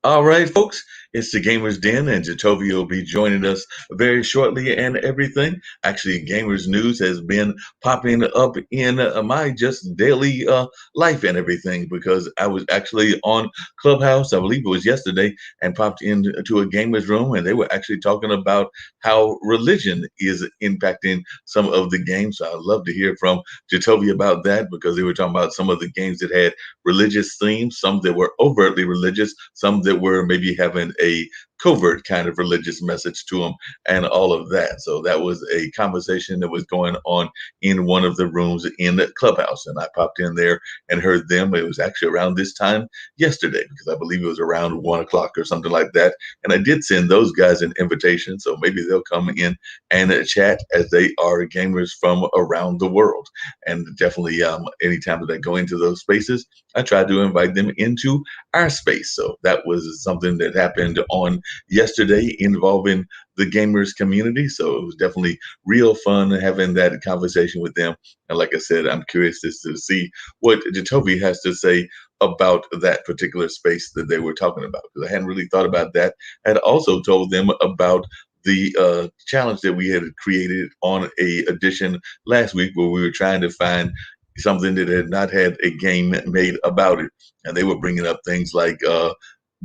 All right, folks, it's the Gamers Den, and Jatovia will be joining us very shortly and everything. Actually, Gamers News has been popping up in my just daily life and everything because I was actually on Clubhouse, I believe it was yesterday, and popped into a Gamers room, and they were actually talking about how religion is impacting some of the games. So I'd love to hear from Jatovia about that because they were talking about some of the games that had religious themes, some that were overtly religious, some that were maybe having a covert kind of religious message to them, and all of that. So that was a conversation that was going on in one of the rooms in the Clubhouse, and I popped in there and heard them. It was actually around this time yesterday because I believe it was around 1 o'clock or something like that. And I did send those guys an invitation, so maybe they'll come in and chat as they are gamers from around the world. And definitely, anytime that I go into those spaces, I try to invite them into our space. So that was something that happened on yesterday involving the gamers community. So it was definitely real fun having that conversation with them. And like I said, I'm curious as to see what Jacoby has to say about that particular space that they were talking about, because I hadn't really thought about that. I had also told them about the challenge that we had created on a edition last week where we were trying to find something that had not had a game made about it. And they were bringing up things like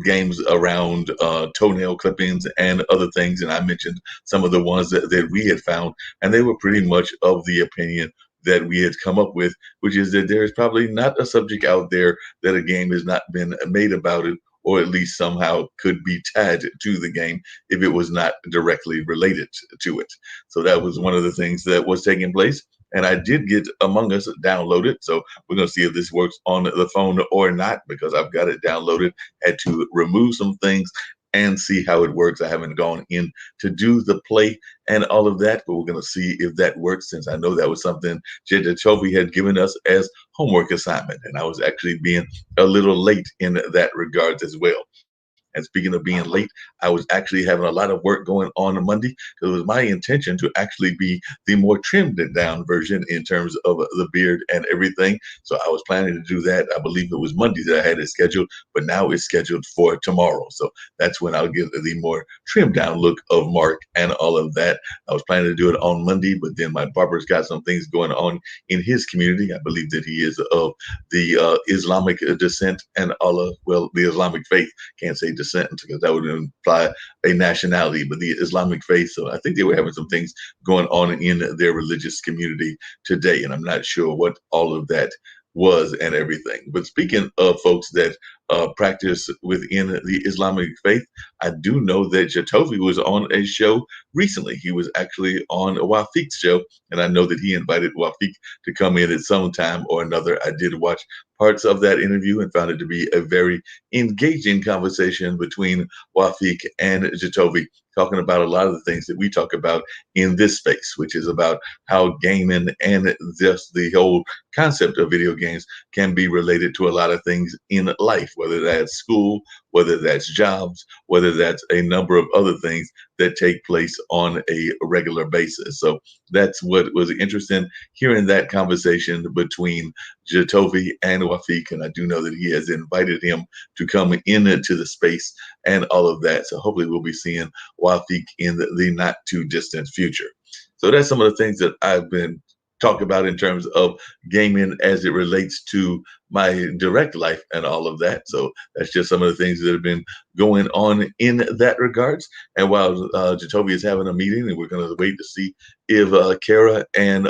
games around toenail clippings and other things. And I mentioned some of the ones that we had found, and they were pretty much of the opinion that we had come up with, which is that there is probably not a subject out there that a game has not been made about it, or at least somehow could be tied to the game if it was not directly related to it. So that was one of the things that was taking place. And I did get Among Us downloaded. So we're going to see if this works on the phone or not, because I've got it downloaded. Had to remove some things and see how it works. I haven't gone in to do the play and all of that, but we're going to see if that works, since I know that was something Jada Chovy had given us as homework assignment. And I was actually being a little late in that regards as well. And speaking of being late, I was actually having a lot of work going on Monday because it was my intention to actually be the more trimmed down version in terms of the beard and everything. So I was planning to do that. I believe it was Monday that I had it scheduled, but now it's scheduled for tomorrow. So that's when I'll get the more trimmed down look of Mark and all of that. I was planning to do it on Monday, but then my barber's got some things going on in his community. I believe that he is of the Islamic descent and all of, well, the Islamic faith. Can't say descent because that would imply a nationality, but the Islamic faith. So I think they were having some things going on in their religious community today, and I'm not sure what all of that was and everything. But speaking of folks that practice within the Islamic faith, I do know that Jatovi was on a show recently. He was actually on Wafik's show, and I know that he invited Wafik to come in at some time or another. I did watch parts of that interview and found it to be a very engaging conversation between Wafik and Jatovi, talking about a lot of the things that we talk about in this space, which is about how gaming and just the whole concept of video games can be related to a lot of things in life, whether that's school, whether that's jobs, whether that's a number of other things that take place on a regular basis. So that's what was interesting, hearing that conversation between Jatovi and Wafik. And I do know that he has invited him to come into the space and all of that. So hopefully we'll be seeing Wafik in the not too distant future. So that's some of the things that I've been talking about in terms of gaming as it relates to my direct life and all of that. So that's just some of the things that have been going on in that regards. And while Jacoby is having a meeting, and we're going to wait to see if Kara and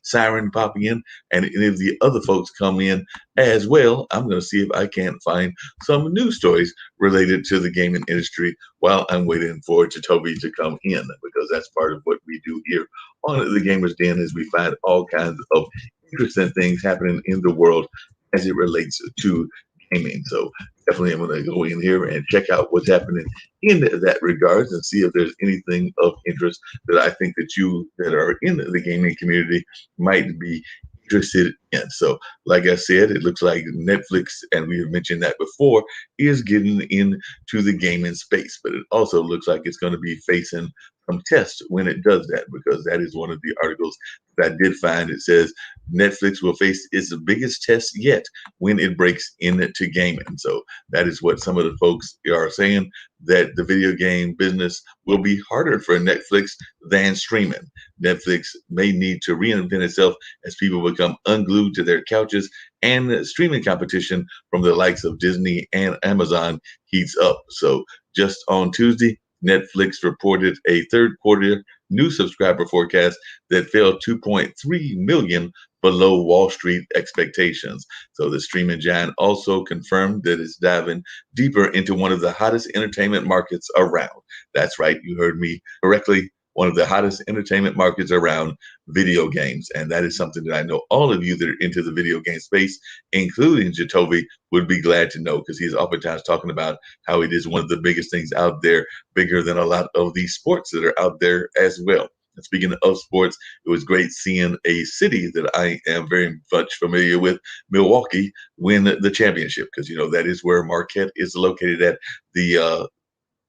Siren pop in, and any of the other folks come in as well, I'm going to see if I can find some news stories related to the gaming industry while I'm waiting for Jacoby to come in, because that's part of what we do here on the Gamers Den, is we find all kinds of interesting things happening in the world as it relates to gaming. So definitely I'm going to go in here and check out what's happening in that regards and see if there's anything of interest that I think that you that are in the gaming community might be interested in. So like I said, it looks like Netflix, and we have mentioned that before, is getting into the gaming space, but it also looks like it's going to be facing some tests when it does that, because that is one of the articles that I did find. It says Netflix will face its biggest test yet when it breaks into gaming. So that is what some of the folks are saying, that the video game business will be harder for Netflix than streaming. Netflix may need to reinvent itself as people become unglued to their couches, and streaming competition from the likes of Disney and Amazon heats up. So just on Tuesday, Netflix reported a third quarter new subscriber forecast that fell 2.3 million below Wall Street expectations. So the streaming giant also confirmed that it's diving deeper into one of the hottest entertainment markets around. That's right, you heard me correctly. One of the hottest entertainment markets around, video games. And that is something that I know all of you that are into the video game space, including Jatovi, would be glad to know, because he's oftentimes talking about how it is one of the biggest things out there, bigger than a lot of these sports that are out there as well. And speaking of sports, it was great seeing a city that I am very much familiar with, Milwaukee, win the championship, because that is where Marquette is located at, the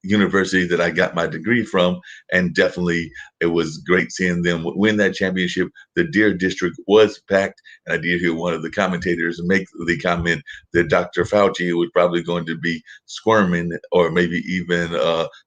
university that I got my degree from, and definitely it was great seeing them win that championship. The Deer District was packed, and I did hear one of the commentators make the comment that Dr. Fauci was probably going to be squirming, or maybe even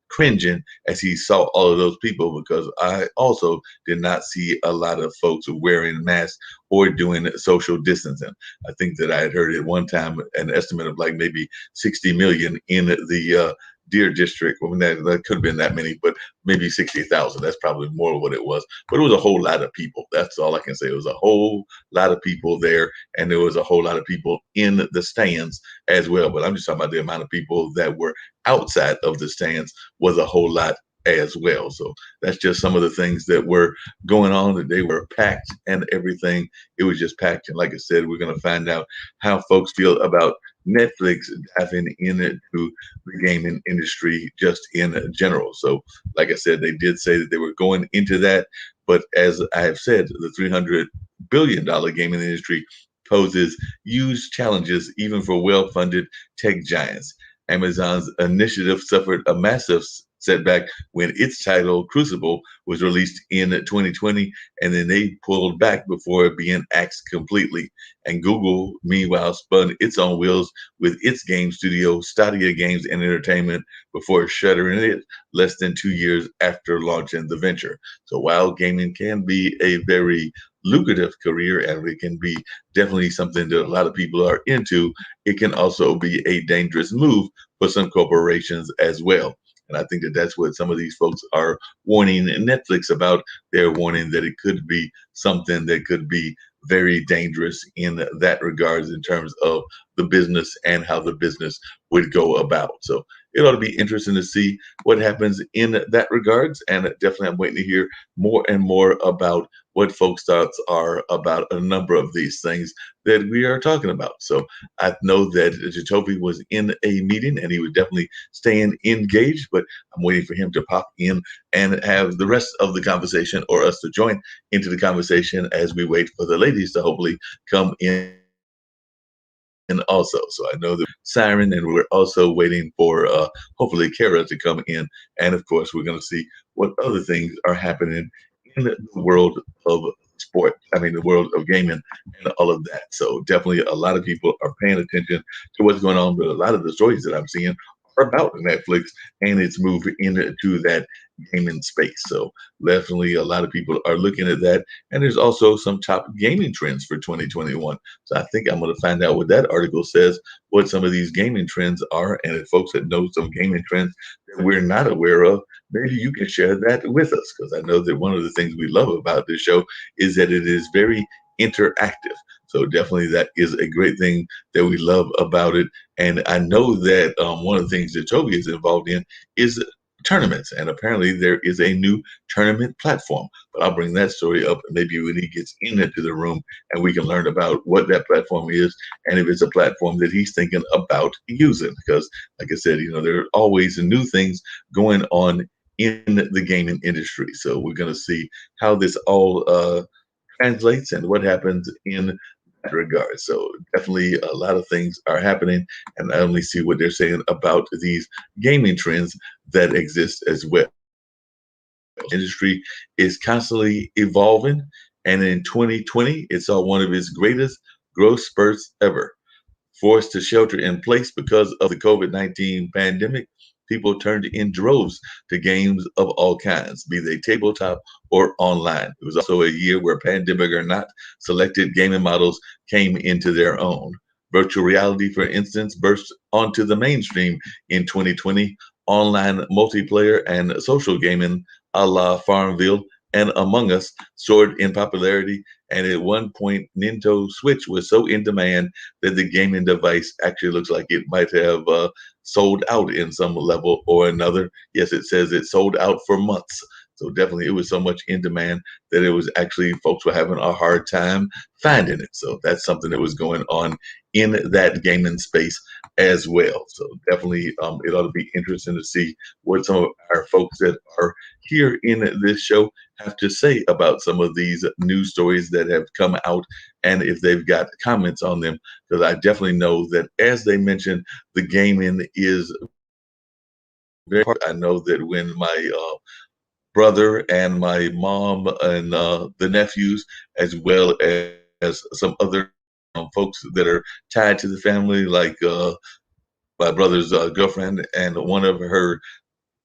cringing, as he saw all of those people, because I also did not see a lot of folks wearing masks or doing social distancing. I think that I had heard at one time an estimate of like maybe 60 million in the Deer District. Well, that could have been that many, but maybe 60,000. That's probably more what it was. But it was a whole lot of people. That's all I can say. It was a whole lot of people there, and there was a whole lot of people in the stands as well. But I'm just talking about the amount of people that were outside of the stands was a whole lot as well. So that's just some of the things that were going on, that they were packed and everything. It was just packed. And like I said, we're going to find out how folks feel about Netflix diving into the gaming industry just in general. So, like I said, they did say that they were going into that. But as I have said, the $300 billion gaming industry poses huge challenges even for well funded tech giants. Amazon's initiative suffered a massive setback when its title Crucible was released in 2020, and then they pulled back before being axed completely. And Google, meanwhile, spun its own wheels with its game studio, Stadia Games and Entertainment, before shuttering it less than 2 years after launching the venture. So while gaming can be a very lucrative career, and it can be definitely something that a lot of people are into, it can also be a dangerous move for some corporations as well. And I think that that's what some of these folks are warning Netflix about. They're warning that it could be something that could be very dangerous in that regards, in terms of the business and how the business would go about. So it ought to be interesting to see what happens in that regards. And definitely I'm waiting to hear more and more about what folks' thoughts are about a number of these things that we are talking about. So I know that Jacoby was in a meeting, and he was definitely staying engaged, but I'm waiting for him to pop in and have the rest of the conversation, or us to join into the conversation, as we wait for the ladies to hopefully come in also. So I know that Siren, and we're also waiting for hopefully Kara to come in. And of course, we're going to see what other things are happening in the world of sport. I mean, the world of gaming and all of that. So definitely a lot of people are paying attention to what's going on. But a lot of the stories that I'm seeing are about Netflix and its move into that gaming space. So definitely a lot of people are looking at that. And there's also some top gaming trends for 2021. So I think I'm going to find out what that article says, what some of these gaming trends are. And if folks that know some gaming trends that we're not aware of, maybe you can share that with us. Because I know that one of the things we love about this show is that it is very interactive. So definitely that is a great thing that we love about it. And I know that one of the things that Toby is involved in is tournaments. And apparently there is a new tournament platform. But I'll bring that story up maybe when he gets into the room, and we can learn about what that platform is, and if it's a platform that he's thinking about using. Because like I said, there are always new things going on in the gaming industry. So we're going to see how this all translates and what happens in that regard. So definitely a lot of things are happening, and I only see what they're saying about these gaming trends that exist as well. Industry is constantly evolving, and in 2020, it saw one of its greatest growth spurts ever. Forced to shelter in place because of the COVID-19 pandemic, people turned in droves to games of all kinds, be they tabletop or online. It was also a year where, pandemic or not, selected gaming models came into their own. Virtual reality, for instance, burst onto the mainstream in 2020. Online multiplayer and social gaming, a la Farmville and Among Us, soared in popularity. And at one point, Nintendo Switch was so in demand that the gaming device actually looks like it might have sold out in some level or another. Yes, it says it sold out for months. So definitely, it was so much in demand that it was actually folks were having a hard time finding it. So that's something that was going on in that gaming space as well. So definitely, it ought to be interesting to see what some of our folks that are here in this show have to say about some of these news stories that have come out, and if they've got comments on them, because I definitely know that, as they mentioned, the gaming is very. I know that when my brother and my mom and the nephews, as well as some other folks that are tied to the family, like my brother's girlfriend and one of her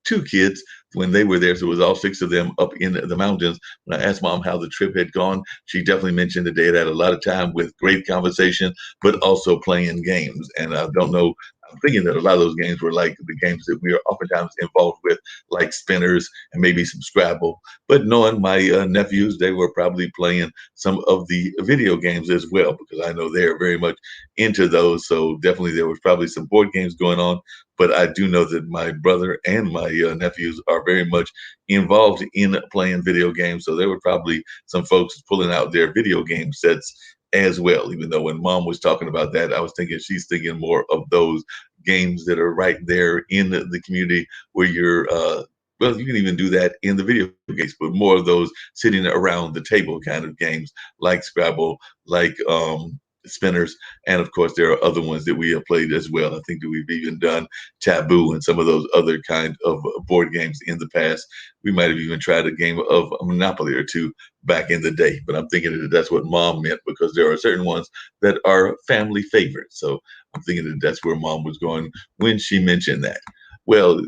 two kids when they were there. So it was all six of them up in the mountains. When I asked mom how the trip had gone, she definitely mentioned that they had had a lot of time with great conversation, but also playing games. And I don't know, I'm thinking that a lot of those games were like the games that we are oftentimes involved with, like spinners and maybe some Scrabble. But knowing my nephews, they were probably playing some of the video games as well, because I know they're very much into those. So definitely there was probably some board games going on, but I do know that my brother and my nephews are very much involved in playing video games. So there were probably some folks pulling out their video game sets as well. Even though when mom was talking about that, I was thinking she's thinking more of those games that are right there in the community where you're. Well, you can even do that in the video games, but more of those sitting around the table kind of games, like Scrabble, like spinners, and of course there are other ones that we have played as well. I think that we've even done Taboo and some of those other kind of board games in the past. We might have even tried a game of Monopoly or two back in the day, but I'm thinking that that's what mom meant, because there are certain ones that are family favorites. So I'm thinking that that's where mom was going when she mentioned that. Well,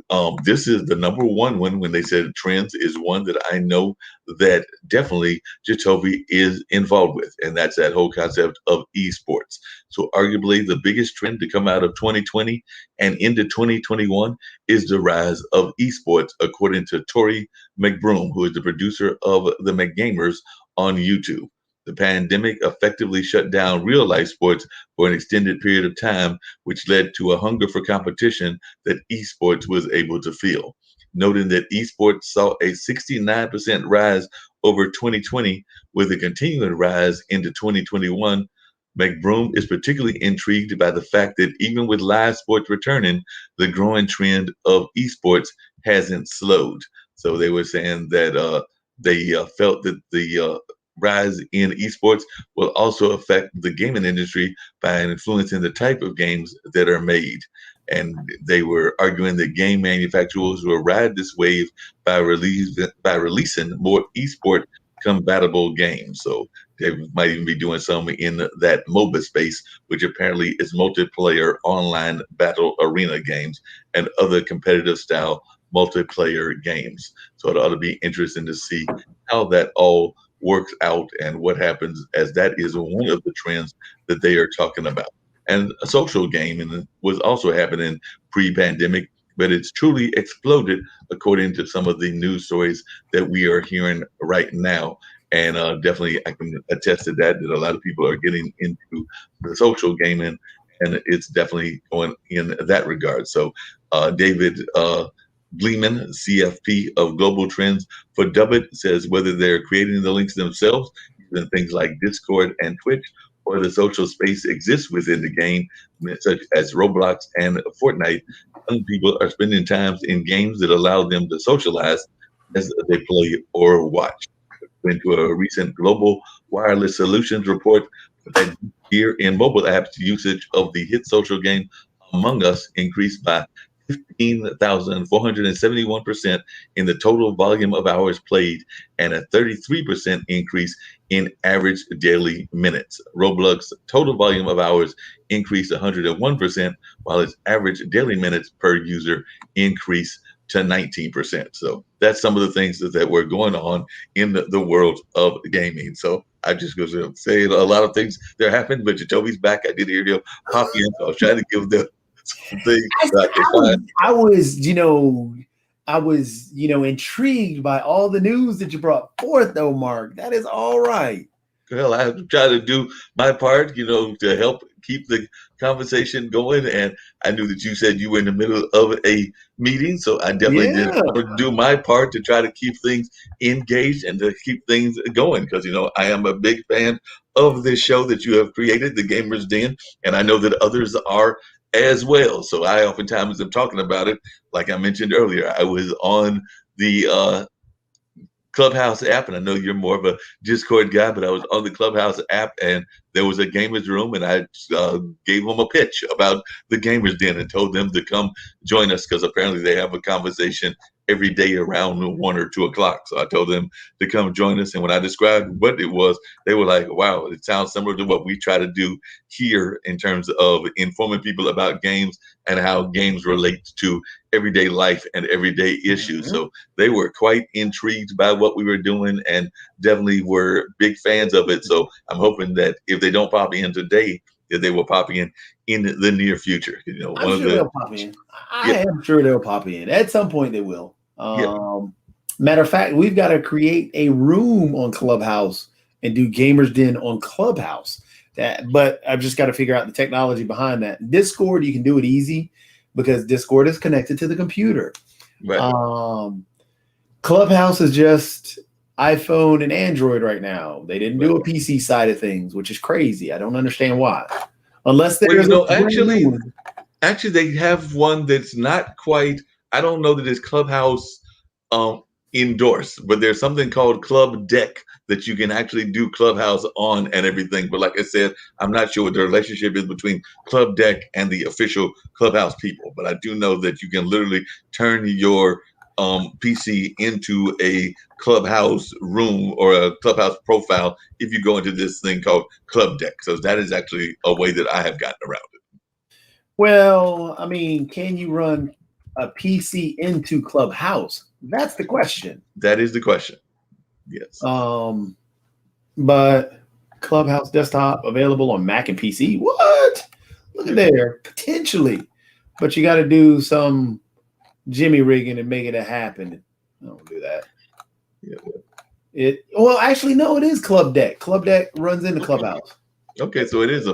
this is the number one one. When they said trends, is one that I know that definitely Jacoby is involved with, and that's that whole concept of esports. So, arguably, the biggest trend to come out of 2020 and into 2021 is the rise of esports, according to Tori McBroom, who is the producer of the McGamers on YouTube. The pandemic effectively shut down real life sports for an extended period of time, which led to a hunger for competition that esports was able to fill. Noting that esports saw a 69% rise over 2020 with a continuing rise into 2021, McBroom is particularly intrigued by the fact that even with live sports returning, the growing trend of esports hasn't slowed. So they were saying that they felt that the rise in esports will also affect the gaming industry by influencing the type of games that are made. And they were arguing that game manufacturers will ride this wave by releasing more esport compatible games. So they might even be doing some in that MOBA space, which apparently is multiplayer online battle arena games and other competitive style multiplayer games. So it ought to be interesting to see how that all works out and what happens, as that is one of the trends that they are talking about. And a social gaming was also happening pre-pandemic, but it's truly exploded according to some of the news stories that we are hearing right now. And definitely, I can attest to that, that a lot of people are getting into the social gaming, and it's definitely going in that regard. So, David Gleeman, CFP of Global Trends for Dubbit, says whether they're creating the links themselves, using things like Discord and Twitch, or the social space exists within the game, such as Roblox and Fortnite, young people are spending times in games that allow them to socialize as they play or watch. Into a recent global wireless solutions report that year in mobile apps, usage of the hit social game Among Us increased by 15,471% in the total volume of hours played and a 33% increase in average daily minutes. Roblox total volume of hours increased 101%, while its average daily minutes per user increased to 19%. So that's some of the things that were going on in the world of gaming. So I just going to say a lot of things that happened, but Jacoby's back. I did hear you pop in, so I was trying to give them some things that I could find. I was, intrigued by all the news that you brought forth, though, Mark. That is all right. Well, I try to do my part, to help keep the conversation going. And I knew that you said you were in the middle of a meeting, so I definitely did Yeah. do my part to try to keep things engaged and to keep things going. Because I am a big fan of this show that you have created, the Gamers Den, and I know that others are as well. So I oftentimes am talking about it. Like I mentioned earlier, I was on the Clubhouse app, and I know you're more of a Discord guy, but I was on the Clubhouse app, and there was a gamers room, and I gave them a pitch about the Gamers Den and told them to come join us because apparently they have a conversation every day around 1 or 2 o'clock. So I told them to come join us, and when I described what it was, they were like, "Wow, it sounds similar to what we try to do here in terms of informing people about games and how games relate to everyday life and everyday issues." Mm-hmm. So they were quite intrigued by what we were doing and definitely were big fans of it. So I'm hoping that if they don't pop in today, that they will pop in the near future. I'm sure they'll pop in. I am sure they'll pop in. At some point they will. Matter of fact, we've got to create a room on Clubhouse and do Gamers Den on Clubhouse. But I've just got to figure out the technology behind that. Discord, you can do it easy because Discord is connected to the computer. Right. Clubhouse is just iPhone and Android right now. They didn't do a PC side of things, which is crazy. I don't understand why. Unless there's actually they have one that's not quite. I don't know that it's Clubhouse endorsed, but there's something called Club Deck that you can actually do Clubhouse on and everything. But like I said, I'm not sure what the relationship is between Club Deck and the official Clubhouse people. But I do know that you can literally turn your PC into a Clubhouse room or a Clubhouse profile if you go into this thing called Club Deck. So that is actually a way that I have gotten around it. Well, I mean, can you run a PC into Clubhouse? That's the question. That is the question. Yes. But Clubhouse desktop available on Mac and PC. What? Look at there. Potentially. But you got to do some Jimmy rigging and make it happen. I don't do that. Yeah. Well, actually, no, it is Club Deck. Club Deck runs into Clubhouse. Okay, so it is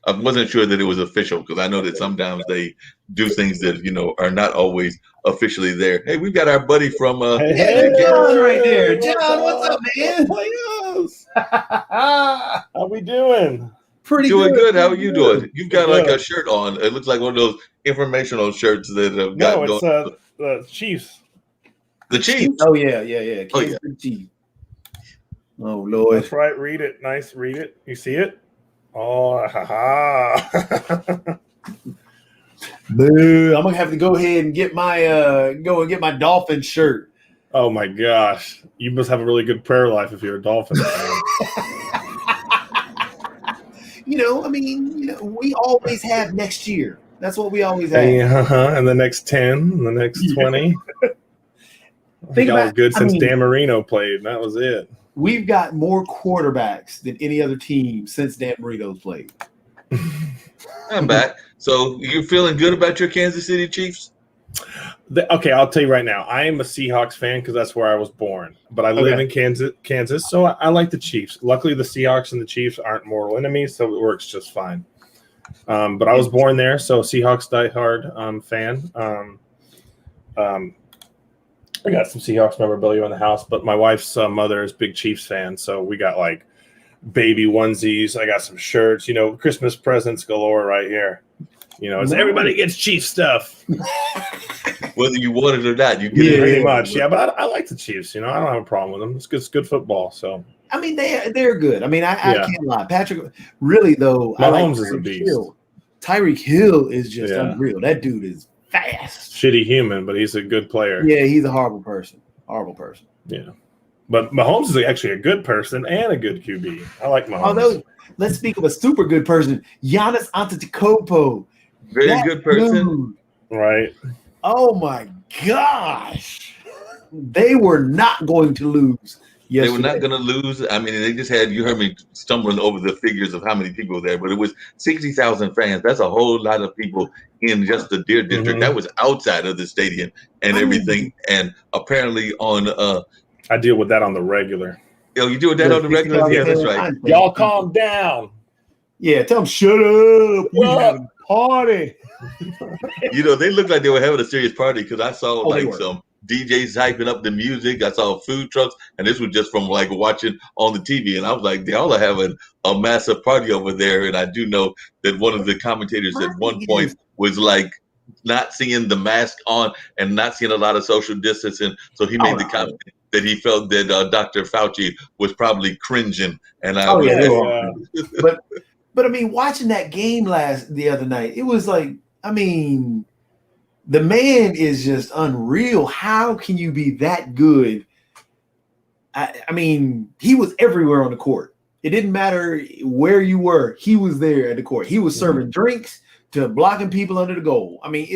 I wasn't sure that it was official because I know that sometimes they do things that are not always officially there. Hey, we've got our buddy from John right there. John, what's up, man? How we doing? Pretty doing good. How are you doing? You've got like a shirt on. It looks like one of those informational shirts that have got it's the Chiefs. The Chiefs. Oh yeah. Kansas City Chiefs. Oh Lord. That's right. Read it. Nice. Read it. You see it? Oh, ha. Boo! I'm gonna have to go ahead and get my Dolphin shirt. Oh my gosh! You must have a really good prayer life if you're a Dolphin fan. We always have next year. That's what we always have. And the next 10, and the next 20. I think I was good since Dan Marino played, and that was it. We've got more quarterbacks than any other team since Dan Marino's played. I'm back. So you're feeling good about your Kansas City Chiefs? Okay, I'll tell you right now. I am a Seahawks fan because that's where I was born. But I live in Kansas, so I like the Chiefs. Luckily, the Seahawks and the Chiefs aren't mortal enemies, so it works just fine. But I was born there, so Seahawks diehard fan. I got some Seahawks memorabilia in the house, but my wife's mother is a big Chiefs fan, so we got like baby onesies. I got some shirts, Christmas presents galore right here. Everybody gets Chiefs stuff. Whether you want it or not, you get it. Pretty much, yeah. But I like the Chiefs. I don't have a problem with them. It's good football. So they're good. I can't lie. Patrick, really though, Mahomes is a beast. Tyreek Hill is just unreal. That dude is fast. Shitty human, but he's a good player. Yeah, he's a horrible person. Horrible person. Yeah. But Mahomes is actually a good person and a good QB. I like Mahomes. Although, let's speak of a super good person, Giannis Antetokounmpo. Very good person. Dude, Right. oh my gosh. They were not going to lose yesterday. They were not going to lose. I mean, they just had, you heard me stumbling over the figures of how many people were there, but it was 60,000 fans. That's a whole lot of people in just the Deer District. That was outside of the stadium and everything. And apparently on I deal with that on the regular. Oh, you do that on the regular? Yeah, that's right. Y'all calm down. Yeah, tell them shut up. We're having a party. You know, they looked like they were having a serious party because I saw they like were. some DJs hyping up the music. I saw food trucks, and this was just from like watching on the TV. And I was like, they all are having a massive party over there. And I do know that one of the commentators at one point was like not seeing the mask on and not seeing a lot of social distancing. So he made the comment that he felt that Dr. Fauci was probably cringing. And I But I mean, watching that game the other night, it was like, I mean, the man is just unreal. How can you be that good? I mean, he was everywhere on the court. It didn't matter where you were. He was there at the court. He was serving drinks to blocking people under the goal. I mean,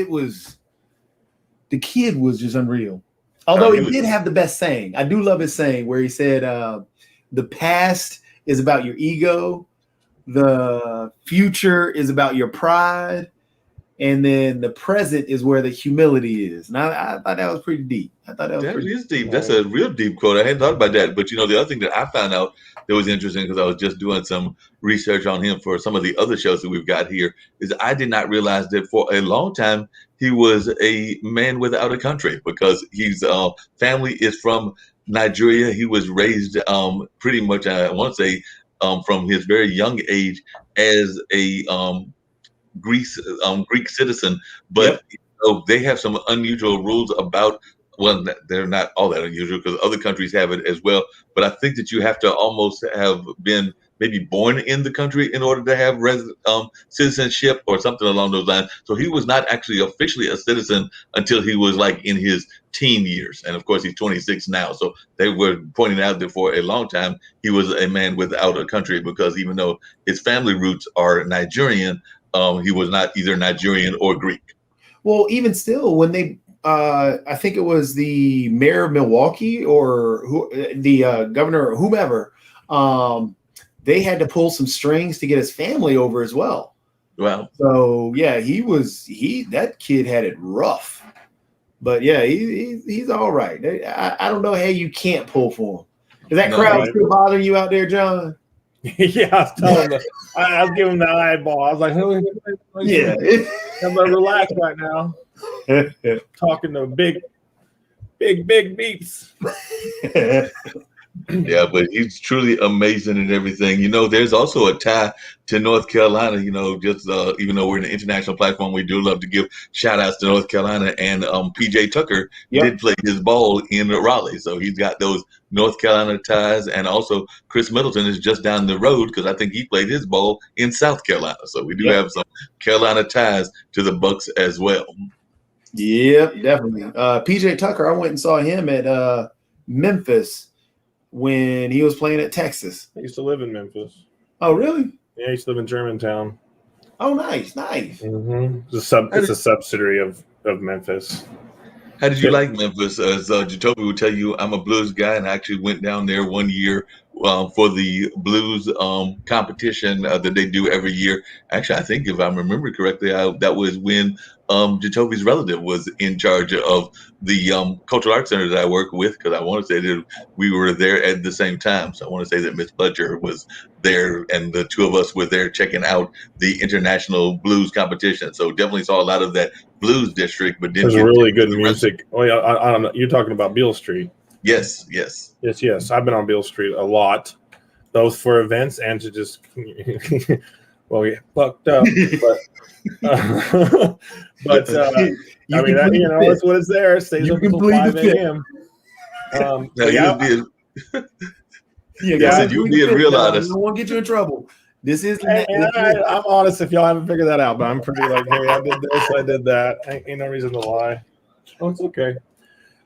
the kid was just unreal. Although he did have the best saying. I do love his saying where he said, the past is about your ego. The future is about your pride. And then the present is where the humility is. And I thought that was pretty deep. That is deep. That's a real deep quote. I hadn't thought about that. But, you know, the other thing that I found out that was interesting because I was just doing some research on him for some of the other shows that we've got here is I did not realize that for a long time he was a man without a country because his family is from Nigeria. He was raised pretty much, I want to say, from his very young age as a Greek citizen, but you know, they have some unusual rules about. Well, they're not all that unusual because other countries have it as well. But I think that you have to almost have been maybe born in the country in order to have citizenship or something along those lines. So he was not actually officially a citizen until he was like in his teen years. And of course, he's 26 now. So they were pointing out that for a long time, he was a man without a country because even though his family roots are Nigerian, he was not either Nigerian or Greek. Well, even still, when they I think it was the mayor of Milwaukee or the governor or whomever. They had to pull some strings to get his family over as well. Wow. So yeah, that kid had it rough. But yeah, he's all right. I don't know how you can't pull for him. Is that crowd still bothering you out there, John? Yeah, I was telling him. I was giving him the eyeball. I was like, yeah, I'm gonna relax right now. Talking to big beats. Yeah, but he's truly amazing and everything. You know, there's also a tie to North Carolina, you know, just even though we're in an international platform, we do love to give shout outs to North Carolina. And PJ Tucker did play his ball in Raleigh. So he's got those North Carolina ties. And also Chris Middleton is just down the road because I think he played his ball in South Carolina. So we do have some Carolina ties to the Bucks as well. Yep, definitely. PJ Tucker, I went and saw him at Memphis when he was playing at Texas. I used to live in Memphis. Oh, really? Yeah, I used to live in Germantown. Oh, nice. Mm-hmm. It's a subsidiary of Memphis. How did you like Memphis? As Jacoby will tell you, I'm a blues guy, and I actually went down there one year for the blues competition that they do every year. Actually, I think if I remember correctly, that was when Jacoby's relative was in charge of the Cultural Arts Center that I work with, because I want to say that we were there at the same time. So I want to say that Miss Fletcher was there, and the two of us were there checking out the international blues competition. So definitely saw a lot of that blues district. But there's really good music. Oh yeah, I don't know. You're talking about Beale Street. Yes. I've been on Beale Street a lot, both for events and to just we fucked up. But I mean, it's what it's there. It stays up until 5 a.m. You'll be real honest. I don't want to get you in trouble. This isn't And, that. and I'm honest if y'all haven't figured that out, but I'm pretty like, hey, I did this, I did that. Ain't no reason to lie. Oh, it's okay.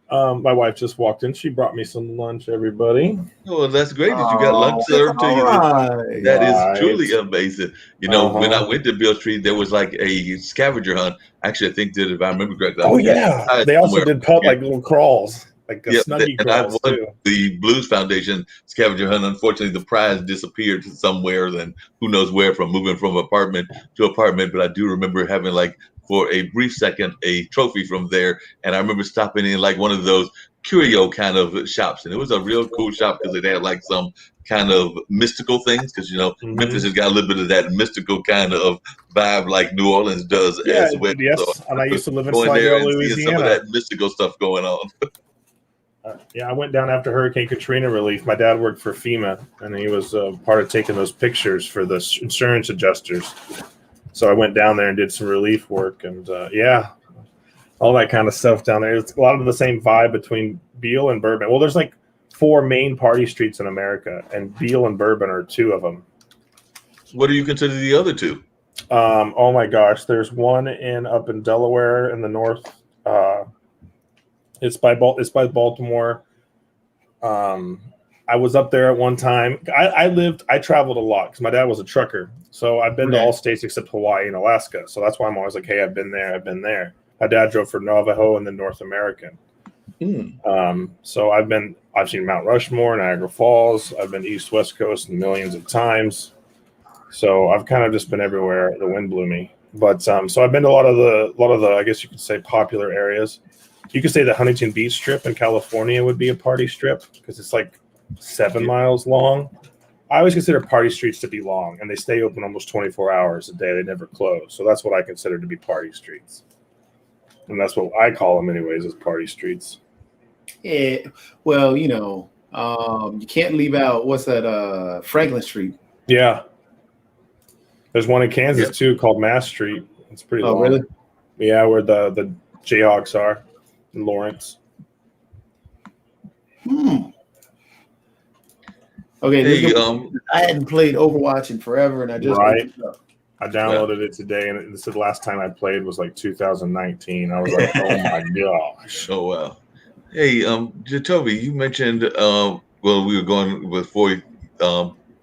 My wife just walked in. She brought me some lunch, everybody. Oh, that's great that you got lunch Oh, served to all you. right. That is Right. truly amazing. When I went to Beale Street, there was like a scavenger hunt. Actually, I think that if I remember correctly, I Oh was yeah. inside They also somewhere. did pub like little crawls, like Yeah, snuggie and I crawls won too. the Blues Foundation scavenger hunt. Unfortunately, the prize disappeared somewhere, and who knows where, from moving from apartment to apartment. But I do remember having, like, for a brief second, a trophy from there, and I remember stopping in like one of those curio kind of shops, and it was a real cool shop because it had like some kind of mystical things. Because Memphis has got a little bit of that mystical kind of vibe, like New Orleans does Yeah, as well. So yes. I And I remember used to live in going there Slidell, and seeing some of Louisiana. that mystical stuff going on. Yeah, I went down after Hurricane Katrina relief. My dad worked for FEMA, and he was part of taking those pictures for the insurance adjusters. So I went down there and did some relief work, and yeah, all that kind of stuff down there. It's a lot of the same vibe between Beale and Bourbon. Well, there's like 4 main party streets in America, and Beale and Bourbon are 2 of them. What do you consider the other two? Oh my gosh, there's one up in Delaware in the north. It's by Baltimore. I was up there at one time. I traveled a lot because my dad was a trucker. So I've been to all states except Hawaii and Alaska. So that's why I'm always like, hey, I've been there. My dad drove for Navajo and then North American. So I've seen Mount Rushmore, Niagara Falls. I've been East West Coast millions of times. So I've kind of just been everywhere. The wind blew me. But so I've been to a lot of the I guess you could say popular areas. You could say the Huntington Beach Strip in California would be a party strip because it's like 7 miles long. I always consider party streets to be long, and they stay open almost 24 hours a day. They never close. So that's what I consider to be party streets. And that's what I call them anyways, is party streets. Yeah, well, you can't leave out, what's that, Franklin Street. Yeah. There's one in Kansas too called Mass Street. It's pretty long. Really? Yeah, where the Jayhawks are in Lawrence. Okay, Hey, I hadn't played Overwatch in forever, and I just I downloaded it today, and it said the last time I played was like 2019. I was like, oh my gosh. Oh wow. Hey, Jacoby, you mentioned well, we were going before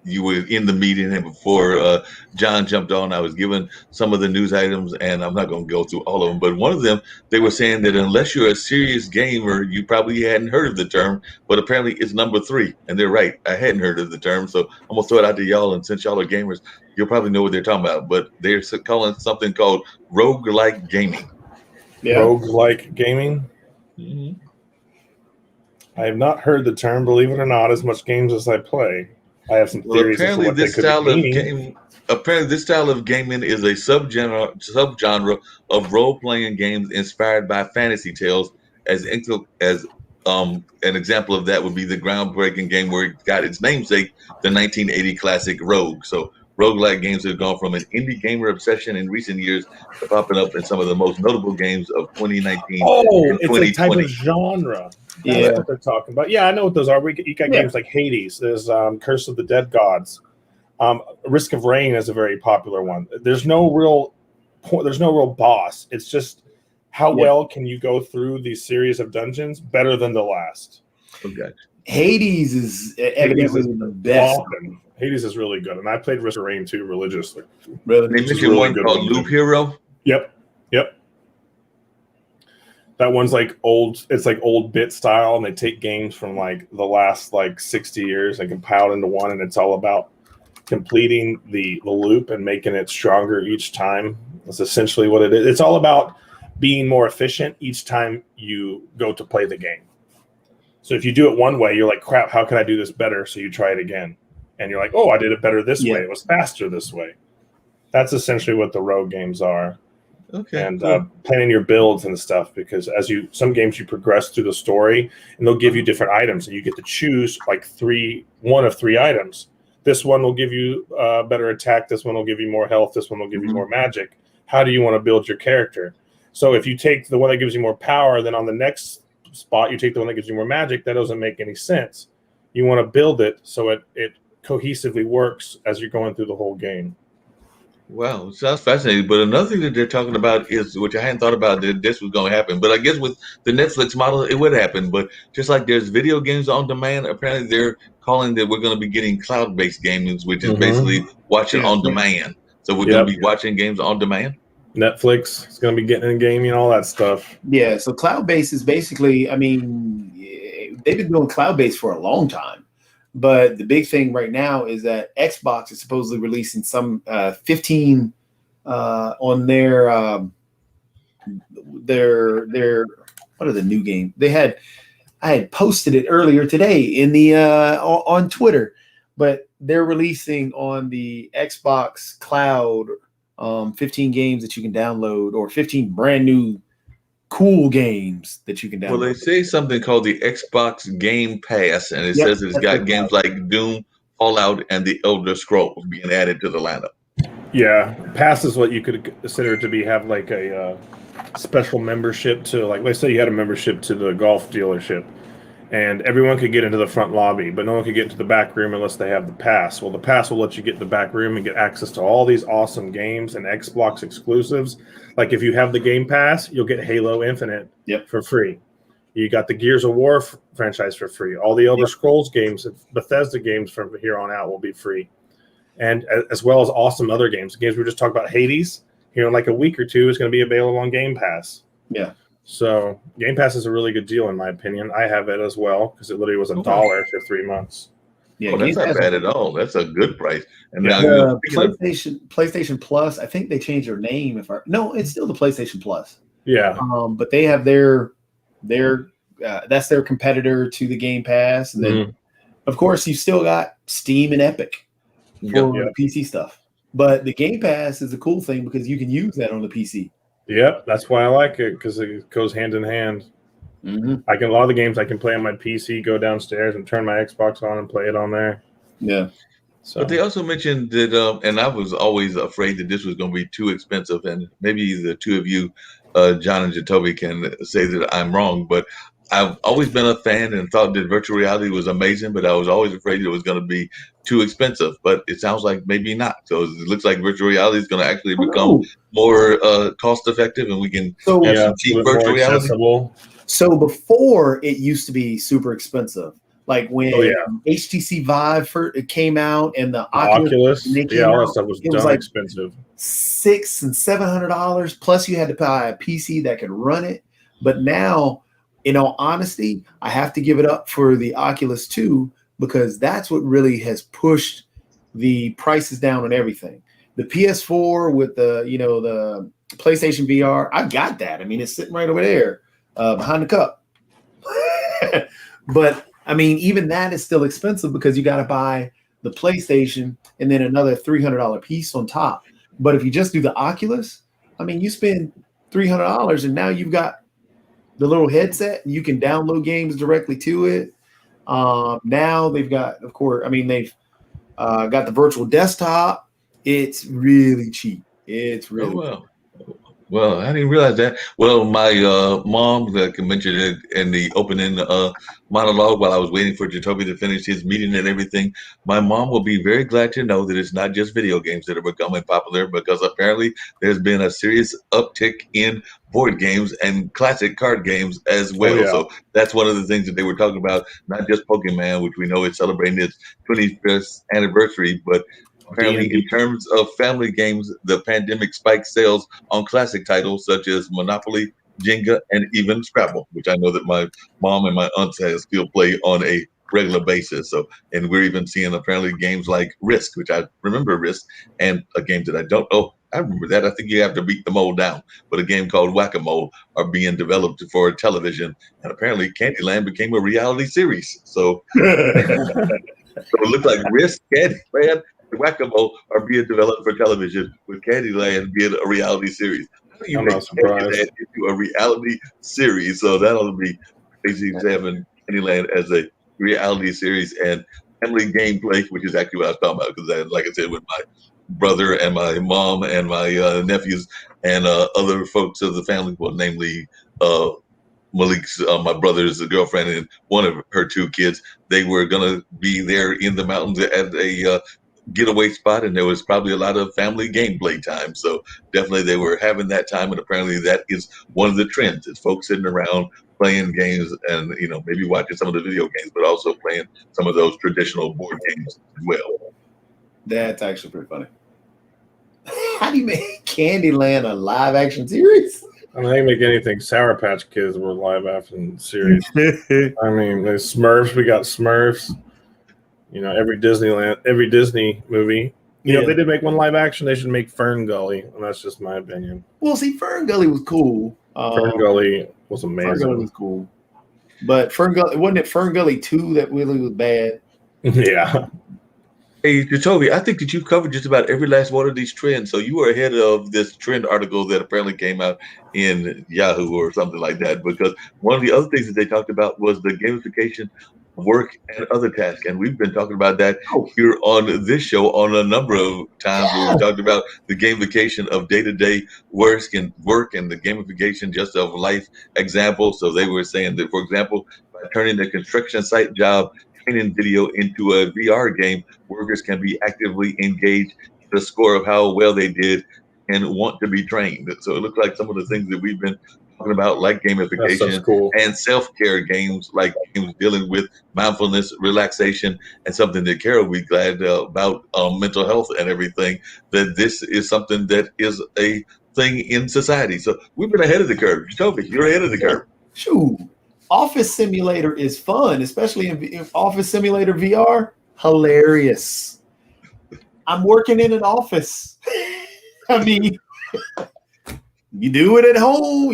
you were in the meeting and before John jumped on. I was given some of the news items, and I'm not going to go through all of them, but one of them, they were saying that unless you're a serious gamer, you probably hadn't heard of the term, but apparently it's number 3, and they're right. I hadn't heard of the term, so I'm gonna throw it out to y'all, and since y'all are gamers, you'll probably know what they're talking about. But they're calling something called roguelike gaming. Yeah. Roguelike gaming. Mm-hmm. I have not heard the term, believe it or not, as much games as I play. I have some theories as to what they could be meaning. Apparently, this style of gaming is a subgenre of role-playing games inspired by fantasy tales. As an example of that would be the groundbreaking game where it got its namesake, the 1980 classic Rogue. So, roguelike games have gone from an indie gamer obsession in recent years to popping up in some of the most notable games of 2019 and It's 2020. a type of genre. That's Yeah. what they're talking about. Yeah, I know what those are. You got games like Hades. There's Curse of the Dead Gods. Risk of Rain is a very popular one. There's no real boss. It's just how well can you go through these series of dungeons better than the last. Okay. Hades is evidently the best. Often. Hades is really good, and I played Risk of Rain too religiously. Really? They mentioned one called Loop Hero. Yep. That one's like old. It's like old bit style, and they take games from like the last like 60 years and compile into one, and it's all about completing the loop and making it stronger each time. That's essentially what it is. It's all about being more efficient each time you go to play the game. So if you do it one way, you're like, crap, how can I do this better? So you try it again. And you're like, oh, I did it better this way. It was faster this way. That's essentially what the rogue games are. Okay. And planning your builds and stuff, because some games you progress through the story and they'll give you different items and you get to choose like one of 3 items. This one will give you better attack. This one will give you more health. This one will give you more magic. How do you want to build your character? So if you take the one that gives you more power, then on the next spot, you take the one that gives you more magic. That doesn't make any sense. You want to build it so it cohesively works as you're going through the whole game. Wow, sounds fascinating. But another thing that they're talking about is, which I hadn't thought about that this was going to happen. But I guess with the Netflix model, it would happen. But just like there's video games on demand, apparently they're calling that we're going to be getting cloud-based gaming, which is basically watching Yeah. on demand. So we're going Yep. to be watching games on demand. Netflix is going to be getting in gaming and all that stuff. Yeah, so cloud-based is basically, they've been doing cloud-based for a long time. But the big thing right now is that Xbox is supposedly releasing some 15 on their what are the new games? I had posted it earlier today in the on Twitter, but they're releasing on the Xbox Cloud 15 games that you can download, or 15 brand new cool games that you can download. Well, they say something called the Xbox Game Pass, and it says it's got games like Doom, Fallout, and the Elder Scrolls being added to the lineup. Yeah, Pass is what you could consider to be have like a special membership to, like, let's say you had a membership to the golf dealership, and everyone could get into the front lobby, but no one could get into the back room unless they have the pass. Well, the pass will let you get in the back room and get access to all these awesome games and Xbox exclusives. Like if you have the Game Pass, you'll get Halo Infinite for free. You got the Gears of War franchise for free. All the Elder Scrolls games, Bethesda games from here on out will be free. And as well as awesome other games. Games we just talked about, Hades, here in like a week or two is going to be available on Game Pass. Yeah. So Game Pass is a really good deal in my opinion. I have it as well because it literally was $1 for 3 months. Yeah, that's not bad at all. That's a good price. And now PlayStation Plus, I think they changed their name. No, it's still the PlayStation Plus. Yeah. But they have their that's their competitor to the Game Pass, and then of course you still got Steam and Epic for the PC stuff. But the Game Pass is a cool thing because you can use that on the PC. Yep, that's why I like it, because it goes hand in hand. A lot of the games I can play on my PC, go downstairs and turn my Xbox on and play it on there. Yeah. So. But they also mentioned that, and I was always afraid that this was going to be too expensive, and maybe the two of you, John and Jacoby, can say that I'm wrong, but I've always been a fan and thought that virtual reality was amazing, but I was always afraid it was going to be too expensive. But it sounds like maybe not. So it looks like virtual reality is going to actually become more cost effective, and we can have some cheap virtual reality. So before, it used to be super expensive. Like when HTC Vive came out and the Oculus, all that stuff was dumb expensive. $600 and $700 plus you had to buy a PC that could run it. But now, in all honesty, I have to give it up for the Oculus 2 because that's what really has pushed the prices down on everything. The PS4 with the PlayStation VR, I got that. I mean, it's sitting right over there behind the cup. But I mean, even that is still expensive because you got to buy the PlayStation and then another $300 piece on top. But if you just do the Oculus, I mean, you spend $300 and now you've got the little headset and you can download games directly to it. Now they've got, of course, I mean, they've got the virtual desktop. It's really cheap. It's really Well, I didn't realize that. Well, my mom, like I mentioned in the opening monologue while I was waiting for Jacoby to finish his meeting and everything, my mom will be very glad to know that it's not just video games that are becoming popular, because apparently there's been a serious uptick in board games and classic card games as well. So that's one of the things that they were talking about, not just Pokemon, which we know is celebrating its 25th anniversary, but apparently, in terms of family games, the pandemic spiked sales on classic titles such as Monopoly, Jenga, and even Scrabble, which I know that my mom and my aunts still play on a regular basis. So, and we're even seeing apparently games like Risk, which I remember Risk, and a game that I don't know. I remember that. I think you have to beat the mole down, but a game called Whack-A-Mole are being developed for television, and apparently Candyland became a reality series. So, so it looks like Risk, Candyland, Whack-A-Mole are being developed for television, with Candyland being a reality series. How do you make Candyland into a reality series? So that'll be crazy to have Candyland as a reality series, and family gameplay, which is actually what I was talking about, because like I said, with my brother and my mom and my nephews and other folks of the family, well, namely Malik's, my brother's girlfriend and one of her two kids, they were going to be there in the mountains at a getaway spot, and there was probably a lot of family gameplay time. So definitely they were having that time, and apparently that is one of the trends. It's folks sitting around playing games and maybe watching some of the video games, but also playing some of those traditional board games as well. That's actually pretty funny. How do you make Candyland a live action series? I mean, they make anything. Sour Patch Kids were live action series. I mean, there's Smurfs. We got Smurfs. Every Disney movie. If they did make one live action, they should make Fern Gully, and that's just my opinion. Well, see, Fern Gully was cool. Fern Gully was amazing. Fern Gully was cool, but wasn't it Fern Gully 2 that really was bad? Yeah. Hey, Jacoby, I think that you've covered just about every last one of these trends. So you were ahead of this trend article that apparently came out in Yahoo or something like that, because one of the other things that they talked about was the gamification of work and other tasks. And we've been talking about that here on this show on a number of times. Yeah. We talked about the gamification of day-to-day work and the gamification just of life examples. So they were saying that, for example, by turning the construction site job training video into a VR game, workers can be actively engaged in the score of how well they did and want to be trained. So it looks like some of the things that we've been talking about, like gamification cool. and self-care games, like games dealing with mindfulness, relaxation, and something that Carol will be glad about mental health and everything, that this is something that is a thing in society. So we've been ahead of the curve. Jacoby, you're ahead of the curve. Shoot. Office Simulator is fun, especially in Office Simulator VR. Hilarious. I'm working in an office. I mean, you do it at home.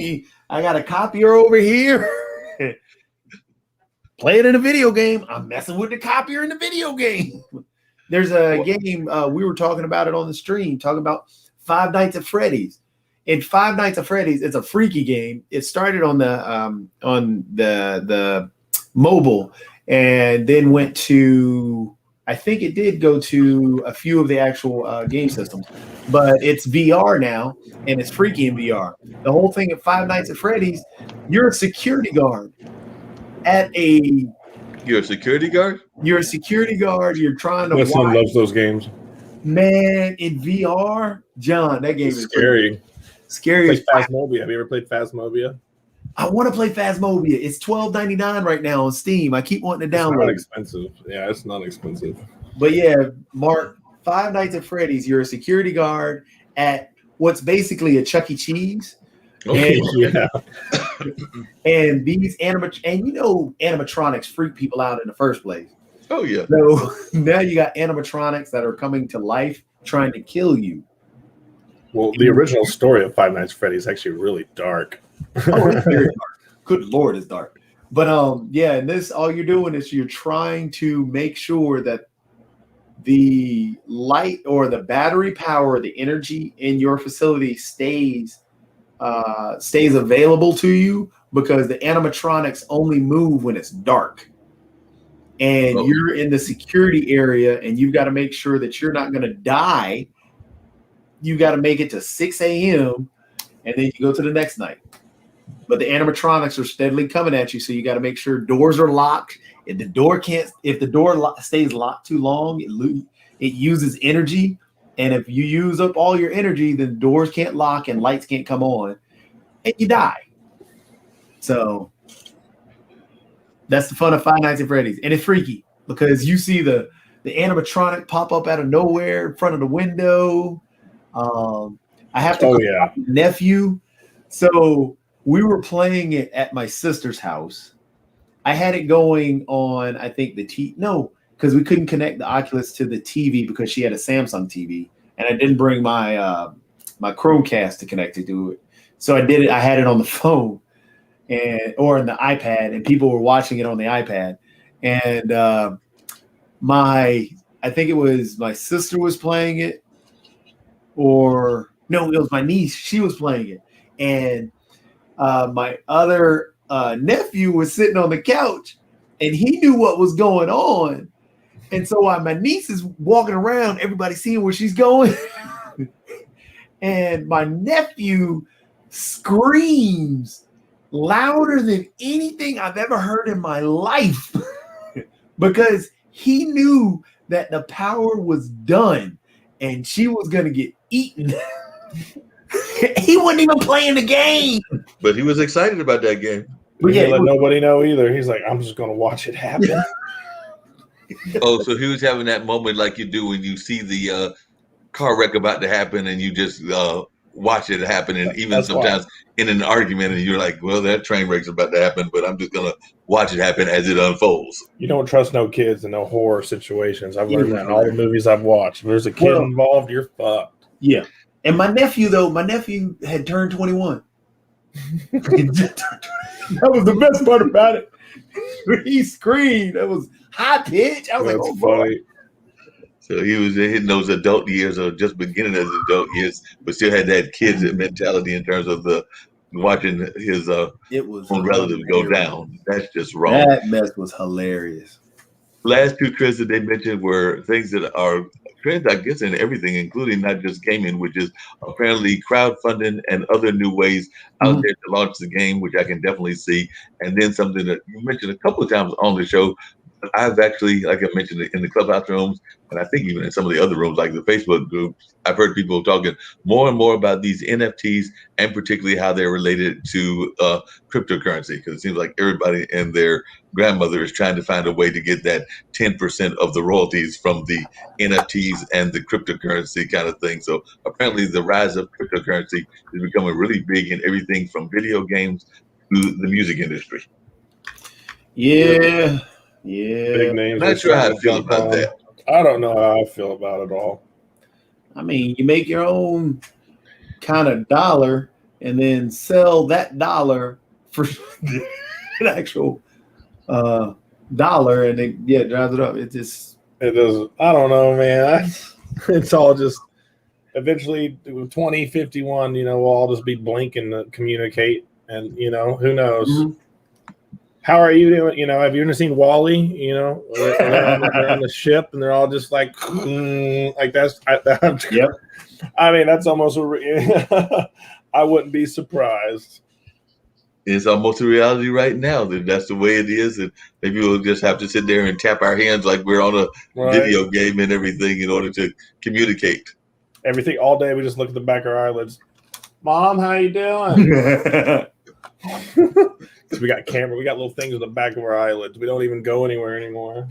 I got a copier over here. Play it in a video game. I'm messing with the copier in the video game. There's a game, we were talking about it on the stream, talking about Five Nights at Freddy's. In Five Nights at Freddy's, it's a freaky game. It started on the mobile, and then went to, I think it did go to a few of the actual game systems, but it's VR now, and it's freaky in VR. The whole thing at Five Nights at Freddy's, you're a security guard You're a security guard? You're a security guard. You're trying to. My son loves those games. Man, in VR, John, that game is scary. Scary as Phasmophobia. Have you ever played Phasmophobia? I want to play Phasmophobia. It's $12.99 right now on Steam. I keep wanting to download. It's not expensive. Yeah, it's not expensive. But yeah, Mark, Five Nights at Freddy's, you're a security guard at what's basically a Chuck E. Cheese. Okay, yeah. And these animatronics freak people out in the first place. Oh yeah. So now you got animatronics that are coming to life trying to kill you. Well, the original story of Five Nights at Freddy's is actually really dark. Oh, it's very dark. Good Lord, it's dark. But yeah, and this, all you're doing is you're trying to make sure that the light or the battery power, the energy in your facility stays available to you, because the animatronics only move when it's dark. And you're in the security area, and you've got to make sure that you're not going to die. You got to make it to 6 a.m. and then you go to the next night. But the animatronics are steadily coming at you, so you got to make sure doors are locked. If the door stays locked too long, it uses energy. And if you use up all your energy, then doors can't lock and lights can't come on, and you die. So that's the fun of Five Nights at Freddy's. And it's freaky because you see the animatronic pop up out of nowhere in front of the window. I have to nephew. So we were playing it at my sister's house. I had it going on, I think because we couldn't connect the Oculus to the TV because she had a Samsung TV, and I didn't bring my my Chromecast to connect it to it. So I did it. I had it on the phone or in the iPad, and people were watching it on the iPad. And I think it was my sister was playing it. Or no, it was my niece. She was playing it, and my other nephew was sitting on the couch, and he knew what was going on. And so while my niece is walking around, everybody seeing where she's going, and my nephew screams louder than anything I've ever heard in my life because he knew that the power was done and she was going to get eaten. He wasn't even playing the game. But he was excited about that game. He didn't let nobody know either. He's like, I'm just going to watch it happen. Oh, so he was having that moment like you do when you see the car wreck about to happen and you just watch it happen. And even That's sometimes in an argument and you're like, well, that train wreck's about to happen, but I'm just going to watch it happen as it unfolds. You don't trust no kids in no horror situations. I've learned that in all the movies I've watched. If there's a kid involved, you're fucked. Yeah. And my nephew had turned 21. That was the best part about it. He screamed. That was high pitch. I was like, oh, funny. boy. So he was hitting those adult years or just beginning as adult years, but still had that kid's mentality in terms of the watching his own relatives go down. That's just wrong. That mess was hilarious. Last two trends that they mentioned were things that are trends, I guess, in everything, including not just gaming, which is apparently crowdfunding and other new ways out there to launch the game, which I can definitely see. And then something that you mentioned a couple of times on the show, I've actually, like I mentioned, in the clubhouse rooms, and I think even in some of the other rooms, like the Facebook groups, I've heard people talking more and more about these NFTs and particularly how they're related to cryptocurrency, because it seems like everybody and their grandmother is trying to find a way to get that 10% of the royalties from the NFTs and the cryptocurrency kind of thing. So apparently the rise of cryptocurrency is becoming really big in everything from video games to the music industry. Yeah. Yeah. Big names. Not sure how I feel about that. I don't know how I feel about it all. I mean, you make your own kind of dollar and then sell that dollar for an actual dollar, and it drives it up. It does. I don't know, man. It's all just eventually 2051. We'll all just be blinking to communicate, and who knows. Mm-hmm. How are you doing? Have you ever seen Wall-E? They're on the ship and they're all just like that's. Yep. I mean, that's almost. I wouldn't be surprised. It's almost a reality right now. That's the way it is, and maybe we'll just have to sit there and tap our hands like we're on a video game and everything in order to communicate. Everything all day. We just look at the back of our eyelids. Mom, how you doing? We got camera. We got little things in the back of our eyelids. We don't even go anywhere anymore.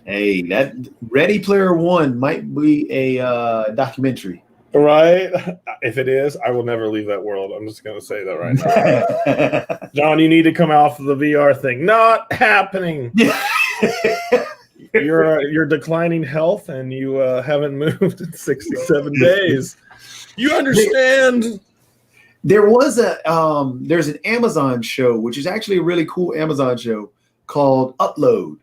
Hey, that Ready Player One might be a documentary. Right? If it is, I will never leave that world. I'm just going to say that right now. John, you need to come off of the VR thing. Not happening. You're declining health and you haven't moved in 67 days. You understand? There's an Amazon show, which is actually a really cool Amazon show called Upload.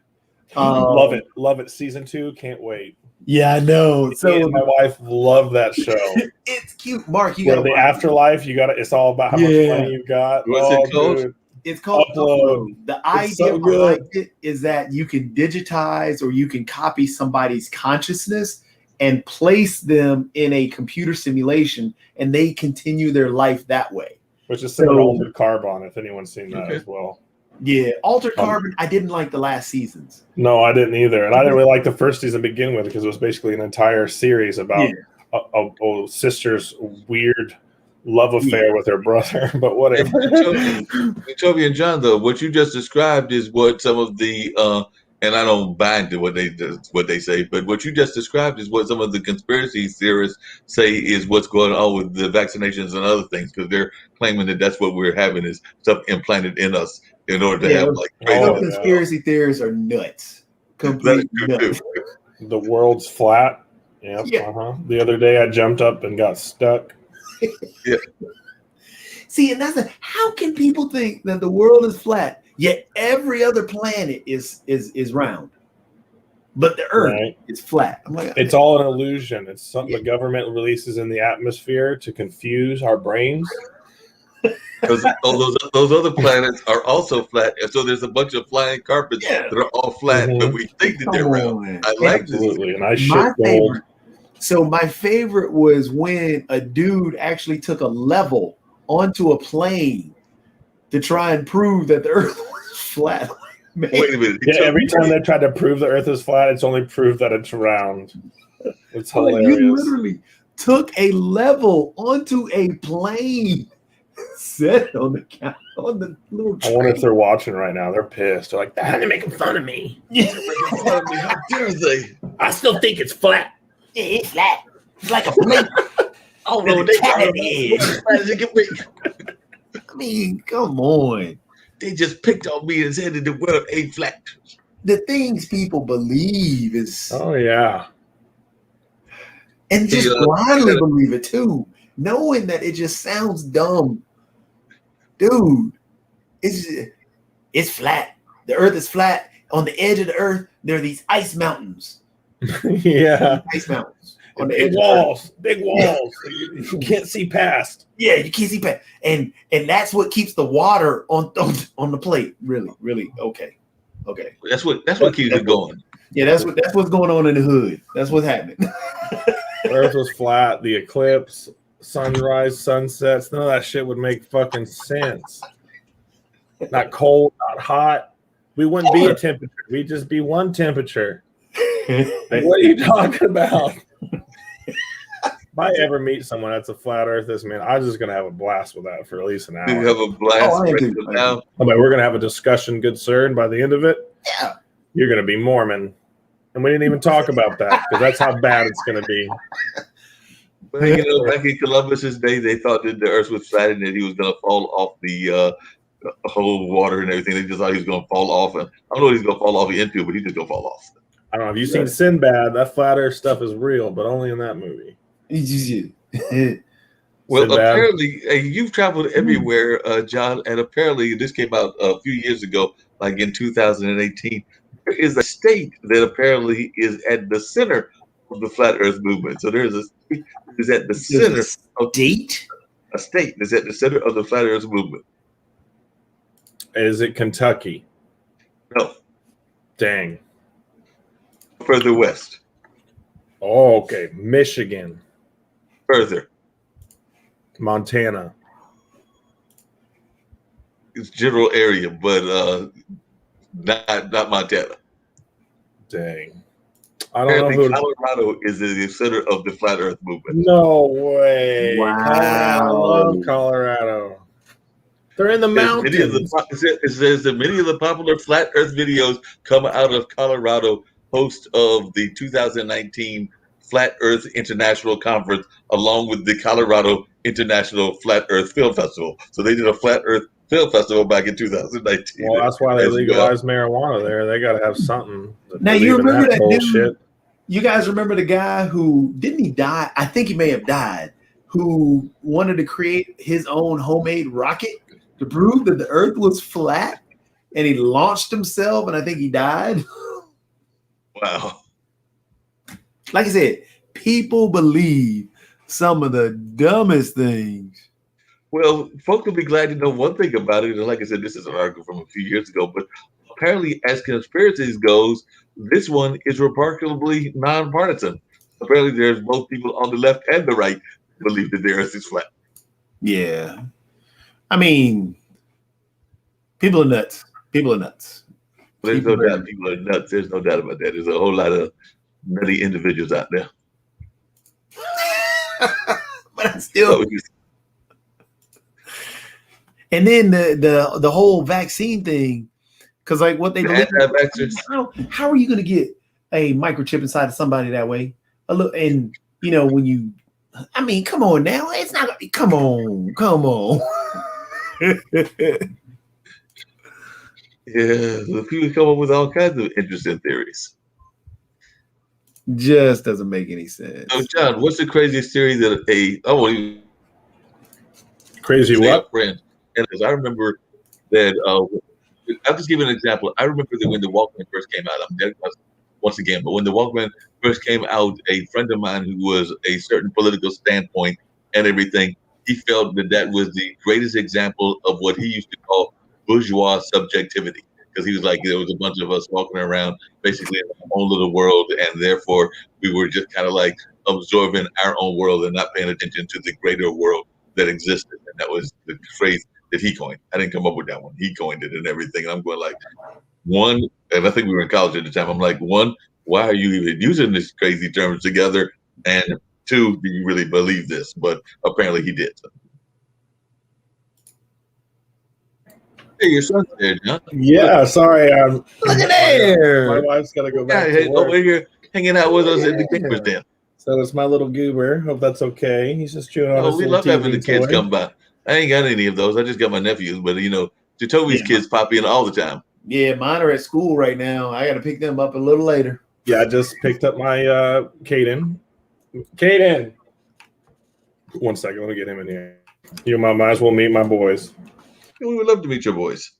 Love it. Season 2, can't wait. Yeah, I know. So my wife loved that show. It's cute, Mark. You got the afterlife. It's all about how much money you got. What's it called? Dude. It's called Upload. The idea behind it is that you can digitize or you can copy somebody's consciousness and place them in a computer simulation, and they continue their life that way. Which is similar to Altered Carbon, if anyone's seen that as well. Yeah, Altered Carbon, I didn't like the last seasons. No, I didn't either. And I didn't really like the first season to begin with because it was basically an entire series about a sister's weird love affair with her brother, but whatever. Toby and John, though, what you just described is what some of the and I don't buy into what they say, but what you just described is what some of the conspiracy theorists say is what's going on with the vaccinations and other things, because they're claiming that that's what we're having is stuff implanted in us in order to have like crazy conspiracy theories are nuts. Complete nuts. The world's flat. Yep. Yeah. The other day I jumped up and got stuck. Yeah. See, and how can people think that the world is flat, yet every other planet is round, but the Earth is flat? I'm like, it's all an illusion. It's something the government releases in the atmosphere to confuse our brains. Because those other planets are also flat, and so there's a bunch of flying carpets that are all flat, but we think that they're round. I like absolutely, this. And I shit gold. So my favorite was when a dude actually took a level onto a plane to try and prove that the Earth was flat. Man. Wait a minute. Yeah, every time they tried to prove the Earth is flat, it's only proved that it's round. It's hilarious. You literally took a level onto a plane, set it on the little I wonder if they're watching right now. They're pissed. They're like, they're making fun of me. How dare they? I still think it's flat. Yeah, it's flat. It's like a plate. Oh no, they got it. I mean, come on. They just picked on me and said that the world ain't flat. The things people believe is, Oh yeah, and just blindly believe it too, knowing that it just sounds dumb. Dude, it's flat. The Earth is flat. On the edge of the Earth, there are these ice mountains. yeah, Ice mountains. On the big edge walls, big walls. You can't see past. Yeah, you can't see past, and that's what keeps the water on the plate. Really, okay. That's what keeps it going. Yeah, that's what's going on in the hood. That's what's happening. Earth was flat. The eclipse, sunrise, sunsets. None of that shit would make fucking sense. Not cold, not hot. We wouldn't be a temperature. We'd just be one temperature. What are you talking about? If I ever meet someone that's a flat earthist, man, I'm just gonna have a blast with that for at least an hour. You have a blast now. I'm like, we're gonna have a discussion, good sir, and by the end of it, Yeah, you're gonna be Mormon. And we didn't even talk about that because that's how bad it's gonna be. Well, back in Columbus's day, they thought that the Earth was flat and that he was gonna fall off the whole water and everything. They just thought he was gonna fall off. And I don't know what he's gonna fall off into, but he's just gonna fall off. I don't know. Have you seen Sinbad? That flat earth stuff is real, but only in that movie. Well, Sinbad. apparently, you've traveled everywhere, John, and apparently this came out a few years ago, like in 2018. There is a state that apparently is at the center of the flat Earth movement. So there's a state that is at the center of a state that's at the center of the flat Earth movement. Is it Kentucky? No, Dang. further west, Oh, okay. Michigan, further. Montana. It's general area, but not Montana. Dang. I don't know Apparently, who. Colorado is at the center of the flat Earth movement. No way. Wow. I love Colorado. They're in the mountains. It says that many of the popular flat Earth videos come out of Colorado, host of the 2019 Flat Earth International Conference, along with the Colorado International Flat Earth Film Festival. So they did a Flat Earth Film Festival back in 2019. Well, that's why they legalized marijuana there. They got to have something. Now you remember that bullshit. dude? You guys remember the guy who didn't he die? I think he may have died. Who wanted to create his own homemade rocket to prove that the Earth was flat, and he launched himself, and I think he died. Wow. Like I said, people believe some of the dumbest things. Well, folks will be glad to know one thing about it. And like I said, this is an article from a few years ago, but apparently, as conspiracies goes, this one is remarkably nonpartisan. Apparently, there's both people on the left and the right who believe that the Earth is flat. Yeah. I mean, people are nuts. People are nuts. There's no doubt people are nuts. There's no doubt about that. There's a whole lot of nutty individuals out there. But I still. And then the whole vaccine thing, because like what they believe. How are you going to get a microchip inside of somebody that way? And you know when you, I mean, come on now, it's not. Come on. Yeah, the people come up with all kinds of interesting theories. Just doesn't make any sense. So, John, what's the craziest theory that crazy what? Friend, and as I remember that, I'll just give you an example. I remember that when the Walkman first came out, I'm dead once again, but when the Walkman first came out, a friend of mine who was a certain political standpoint and everything, he felt that was the greatest example of what he used to call bourgeois subjectivity, because he was like, there was a bunch of us walking around basically in our own little world, and therefore we were just kind of like absorbing our own world and not paying attention to the greater world that existed. And that was the phrase that he coined. I didn't come up with that one. He coined it and everything. And I'm going like, one, and I think we were in college at the time. I'm like, one, why are you even using these crazy terms together? And two, do you really believe this? But apparently he did. Hey, your son's there, John. Yeah, sorry. Look at there. My wife's got to go back Yeah, to work. over here hanging out with us at the Gamers Den. So it's my little goober. Hope that's okay. He's just chewing on his We little love having the TV kids toy. come by. I ain't got any of those. I just got my nephews, but Jacoby's kids pop in all the time. Yeah, mine are at school right now. I got to pick them up a little later. Yeah, I just picked up my Caden. Caden! 1 second, let me get him in here. You might as well meet my boys. We would love to meet your boys.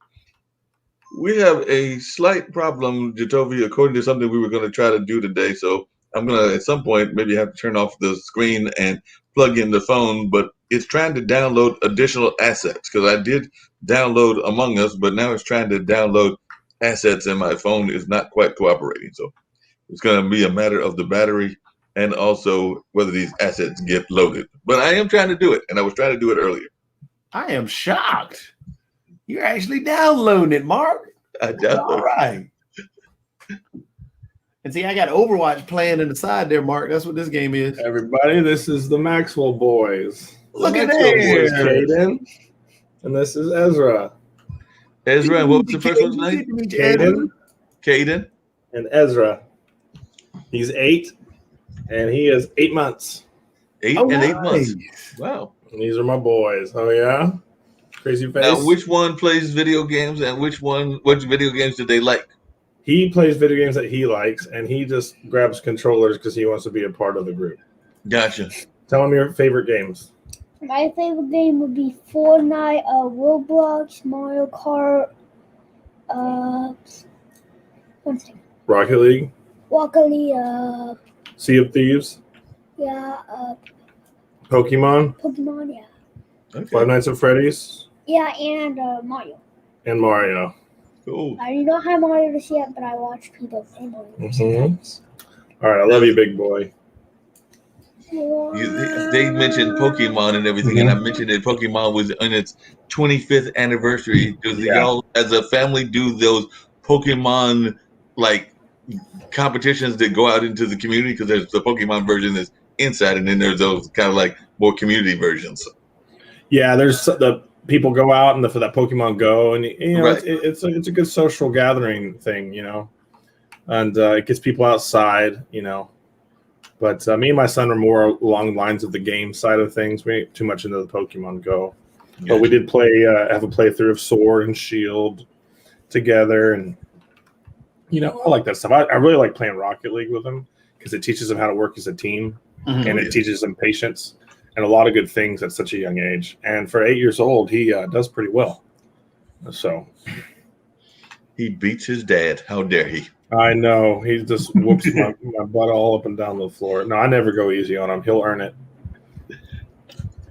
We have a slight problem, Jacoby, according to something we were going to try to do today. So I'm going to, at some point, maybe have to turn off the screen and plug in the phone. But it's trying to download additional assets because I did download Among Us, but now it's trying to download assets and my phone is not quite cooperating. So it's going to be a matter of the battery and also whether these assets get loaded. But I am trying to do it, and I was trying to do it earlier. I am shocked. You're actually downloading it, Mark. I downloaded. All right. And see, I got Overwatch playing in the side there, Mark. That's what this game is. Everybody, this is the Maxwell boys. Look at Maxwell boys, there. Caden. And this is Ezra. Ezra, and what was the first one's name? Caden. Caden. And Ezra. He's 8, and he is 8 months. 8 and 8 months. Wow. And these are my boys. Oh, yeah? Crazy face. Now, which one plays video games and which video games do they like? He plays video games that he likes, and he just grabs controllers because he wants to be a part of the group. Gotcha. Tell him your favorite games. My favorite game would be Fortnite, Roblox, Mario Kart, one second. Rocket League, Walker Sea of Thieves, yeah, Pokemon, yeah. Okay. Five Nights at Freddy's, Yeah, and Mario. and Mario. Cool. I do not have Mario this yet, but I watch people play Mario. All right, I love you, big boy. They mentioned Pokemon and everything, and I mentioned that Pokemon was on its 25th anniversary. Do y'all, as a family, do those Pokemon like competitions that go out into the community? Because there's the Pokemon version that's inside, and then there's those kind of like more community versions. Yeah, there's the people go out and for that Pokemon Go, and Right. it's a good social gathering thing, and it gets people outside, But me and my son are more along the lines of the game side of things. We ain't too much into the Pokemon Go, but we did play have a playthrough of Sword and Shield together, and I like that stuff. I really like playing Rocket League with him because it teaches them how to work as a team, and it teaches them patience and a lot of good things at such a young age. And for 8 years old, he does pretty well. So he beats his dad. How dare he? I know. He just whoops my butt all up and down the floor. No, I never go easy on him. He'll earn it.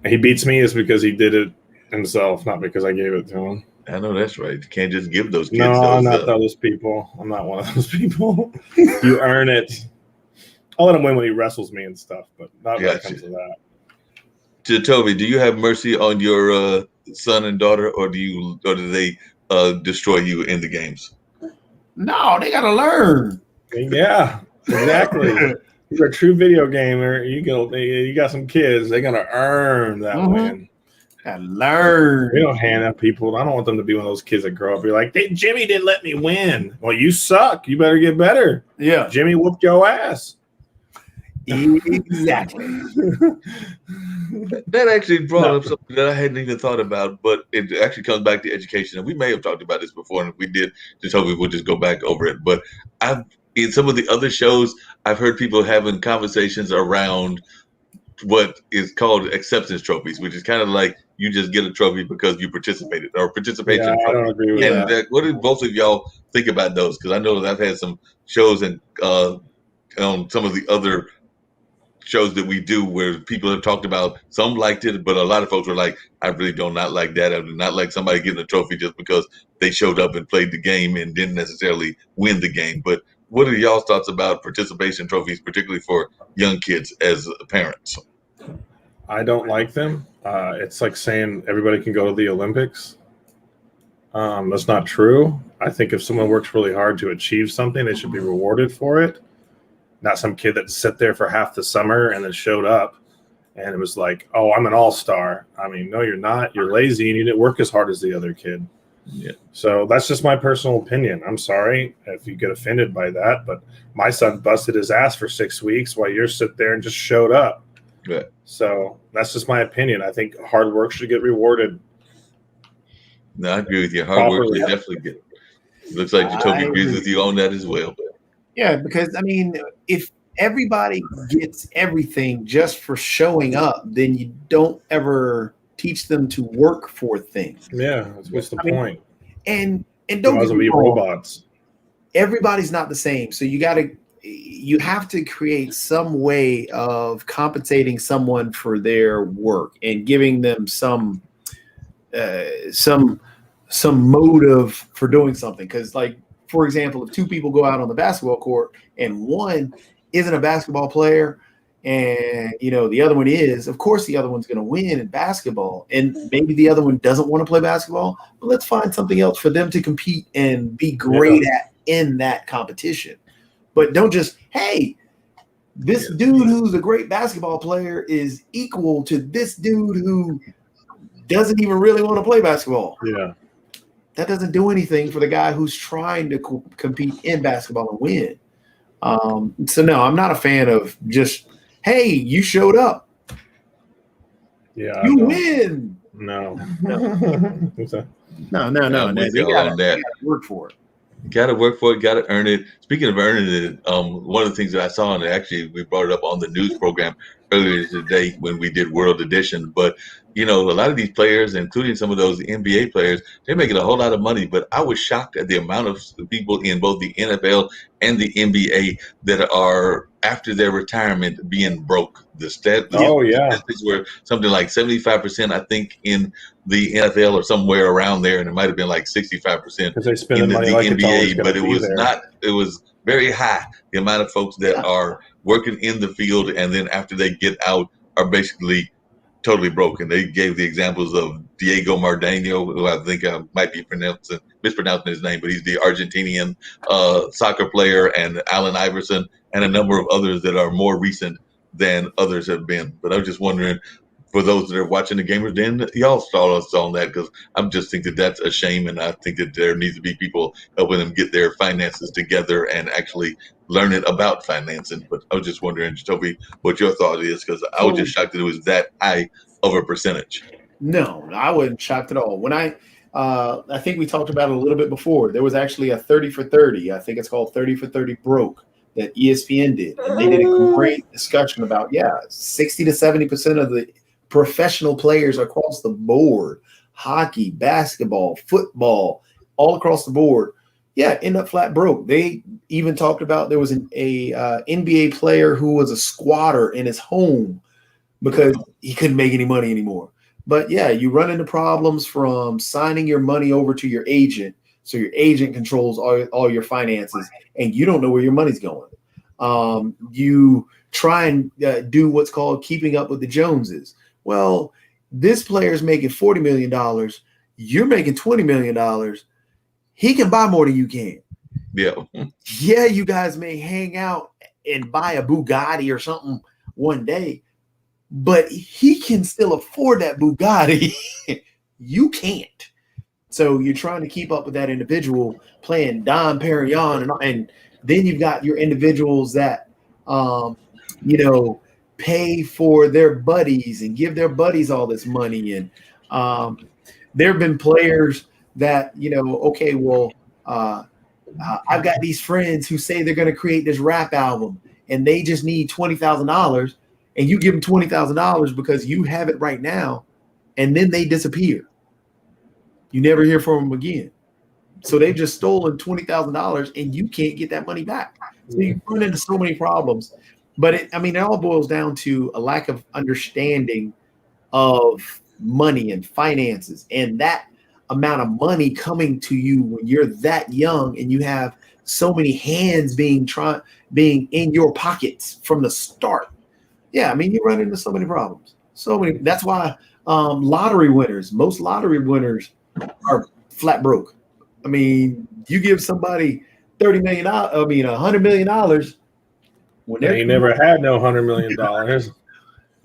He beats me is because he did it himself, not because I gave it to him. I know that's right. You can't just give those kids No, those, I'm not those people. I'm not one of those people. You earn it. I'll let him win when he wrestles me and stuff, but not when it comes to that. Toby, do you have mercy on your son and daughter, or do they destroy you in the games? No, they gotta learn. Yeah, exactly. You're a true video gamer. You got some kids. They're gonna earn that win. Gotta learn. We don't hand out people. I don't want them to be one of those kids that grow up. Be like, hey, Jimmy didn't let me win. Well, you suck. You better get better. Yeah, Jimmy whooped your ass. Exactly. That actually brought up something that I hadn't even thought about, but it actually comes back to education. And we may have talked about this before, and if we did, just hope we will just go back over it. But in some of the other shows, I've heard people having conversations around what is called acceptance trophies, which is kind of like you just get a trophy because you participated, or participation trophy. I don't agree with that. What do both of y'all think about those? Because I know that I've had some shows and on some of the other shows that we do where people have talked about, some liked it, but a lot of folks were like, I really do not like that. I do not like somebody getting a trophy just because they showed up and played the game and didn't necessarily win the game. But what are y'all's thoughts about participation trophies, particularly for young kids as parents? I don't like them It's like saying everybody can go to the Olympics. That's not true. I think if someone works really hard to achieve something, they should be rewarded for it. Not some kid that sat there for half the summer and then showed up and it was like, oh, I'm an all-star. I mean, no, you're not. You're lazy and you didn't work as hard as the other kid. Yeah. So that's just my personal opinion. I'm sorry if you get offended by that, but my son busted his ass for 6 weeks while you're sit there and just showed up. Yeah. So that's just my opinion. I think hard work should get rewarded. No, I agree with you. Hard work should definitely get. Looks like Jacoby agrees with you on that as well. Yeah, because I mean, if everybody gets everything just for showing up, then you don't ever teach them to work for things. Yeah, what's the point? And don't get me wrong, robots. Everybody's not the same, so you have to create some way of compensating someone for their work and giving them some motive for doing something. Because, like, for example, if two people go out on the basketball court and one isn't a basketball player and the other one is, of course the other one's going to win in basketball, and maybe the other one doesn't want to play basketball, but let's find something else for them to compete and be great at in that competition. But don't just, hey, this dude who's a great basketball player is equal to this dude who doesn't even really want to play basketball. Yeah. That doesn't do anything for the guy who's trying to compete in basketball and win. So no, I'm not a fan of just, hey, you showed up. Yeah. You win. No. No. I'm with You you on that. gotta work for it. Got to work for it. Got to earn it. Speaking of earning it, one of the things that I saw, and actually we brought it up on the news program earlier today when we did World Edition, but a lot of these players, including some of those NBA players, they're making a whole lot of money. But I was shocked at the amount of people in both the NFL and the NBA that are, after their retirement, being broke. The statistics were something like 75%, I think, in the NFL or somewhere around there, and it might have been like 65% because they spend in the money like NBA, but it was there. not. It was very high, the amount of folks that are working in the field and then after they get out are basically totally broken. They gave the examples of Diego Maradona, who I think I might be mispronouncing his name, but he's the Argentinian soccer player, and Allen Iverson, and a number of others that are more recent than others have been. But I was just wondering, for those that are watching the Gamers Den, y'all saw us on that, because I just think that that's a shame, and I think that there needs to be people helping them get their finances together and actually learning about financing. But I was just wondering, Toby, what your thought is, because I was just shocked that it was that high of a percentage. No, I wasn't shocked at all. When I think we talked about it a little bit before. There was actually a 30 for 30. I think it's called 30 for 30 broke that ESPN did. And they did a great discussion about, 60 to 70% of the professional players across the board, hockey, basketball, football, all across the board, end up flat broke. They even talked about there was a NBA player who was a squatter in his home because he couldn't make any money anymore. But you run into problems from signing your money over to your agent. So your agent controls all your finances and you don't know where your money's going. You try and do what's called keeping up with the Joneses. Well, this player's making $40 million. You're making $20 million. He can buy more than you can. Yeah, you guys may hang out and buy a Bugatti or something one day, but he can still afford that Bugatti. You can't. So you're trying to keep up with that individual playing Dom Perignon, and then you've got your individuals that, pay for their buddies and give their buddies all this money. And there have been players that, I've got these friends who say they're going to create this rap album and they just need $20,000, and you give them $20,000 because you have it right now, and then they disappear. You never hear from them again. So they've just stolen $20,000 and you can't get that money back. So you run into so many problems. But it all boils down to a lack of understanding of money and finances, and that amount of money coming to you when you're that young and you have so many hands being in your pockets from the start. You run into so many problems. That's why Lottery winners. Most lottery winners are flat broke. I mean, you give somebody $30 million. I mean, $100 million when They they're, never had no $100 million.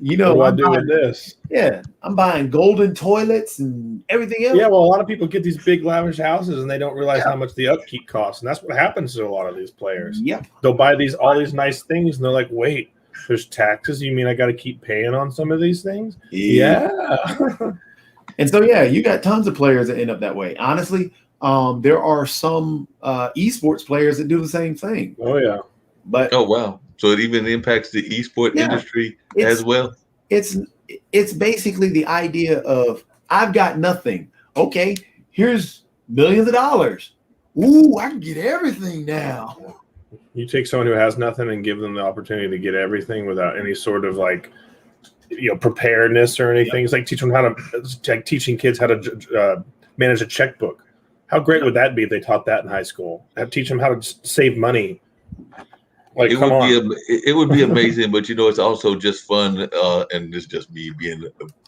you What know, do I I'm do with buying, this? yeah, I'm buying golden toilets and everything else. Yeah, well, a lot of people get these big lavish houses and they don't realize Yeah. how much the upkeep costs, and that's what happens to a lot of these players. Yep. They'll buy all these nice things, and they're like, "Wait, there's taxes. You mean I got to keep paying on some of these things?" Yeah. And so, yeah, you got tons of players that end up that way. Honestly, there are some esports players that do the same thing. Oh yeah. But Oh wow! So it even impacts the esport Yeah, industry it's as well. it's basically the idea of I've got nothing. Okay, here's millions of dollars. Ooh, I can get everything now. You take someone who has nothing and give them the opportunity to get everything without any sort of preparedness or anything. It's like teaching kids how to manage a checkbook. How great would that be if they taught that in high school? Teach them how to save money. Like, come on. It would be amazing, but it's also just fun, and it's just me being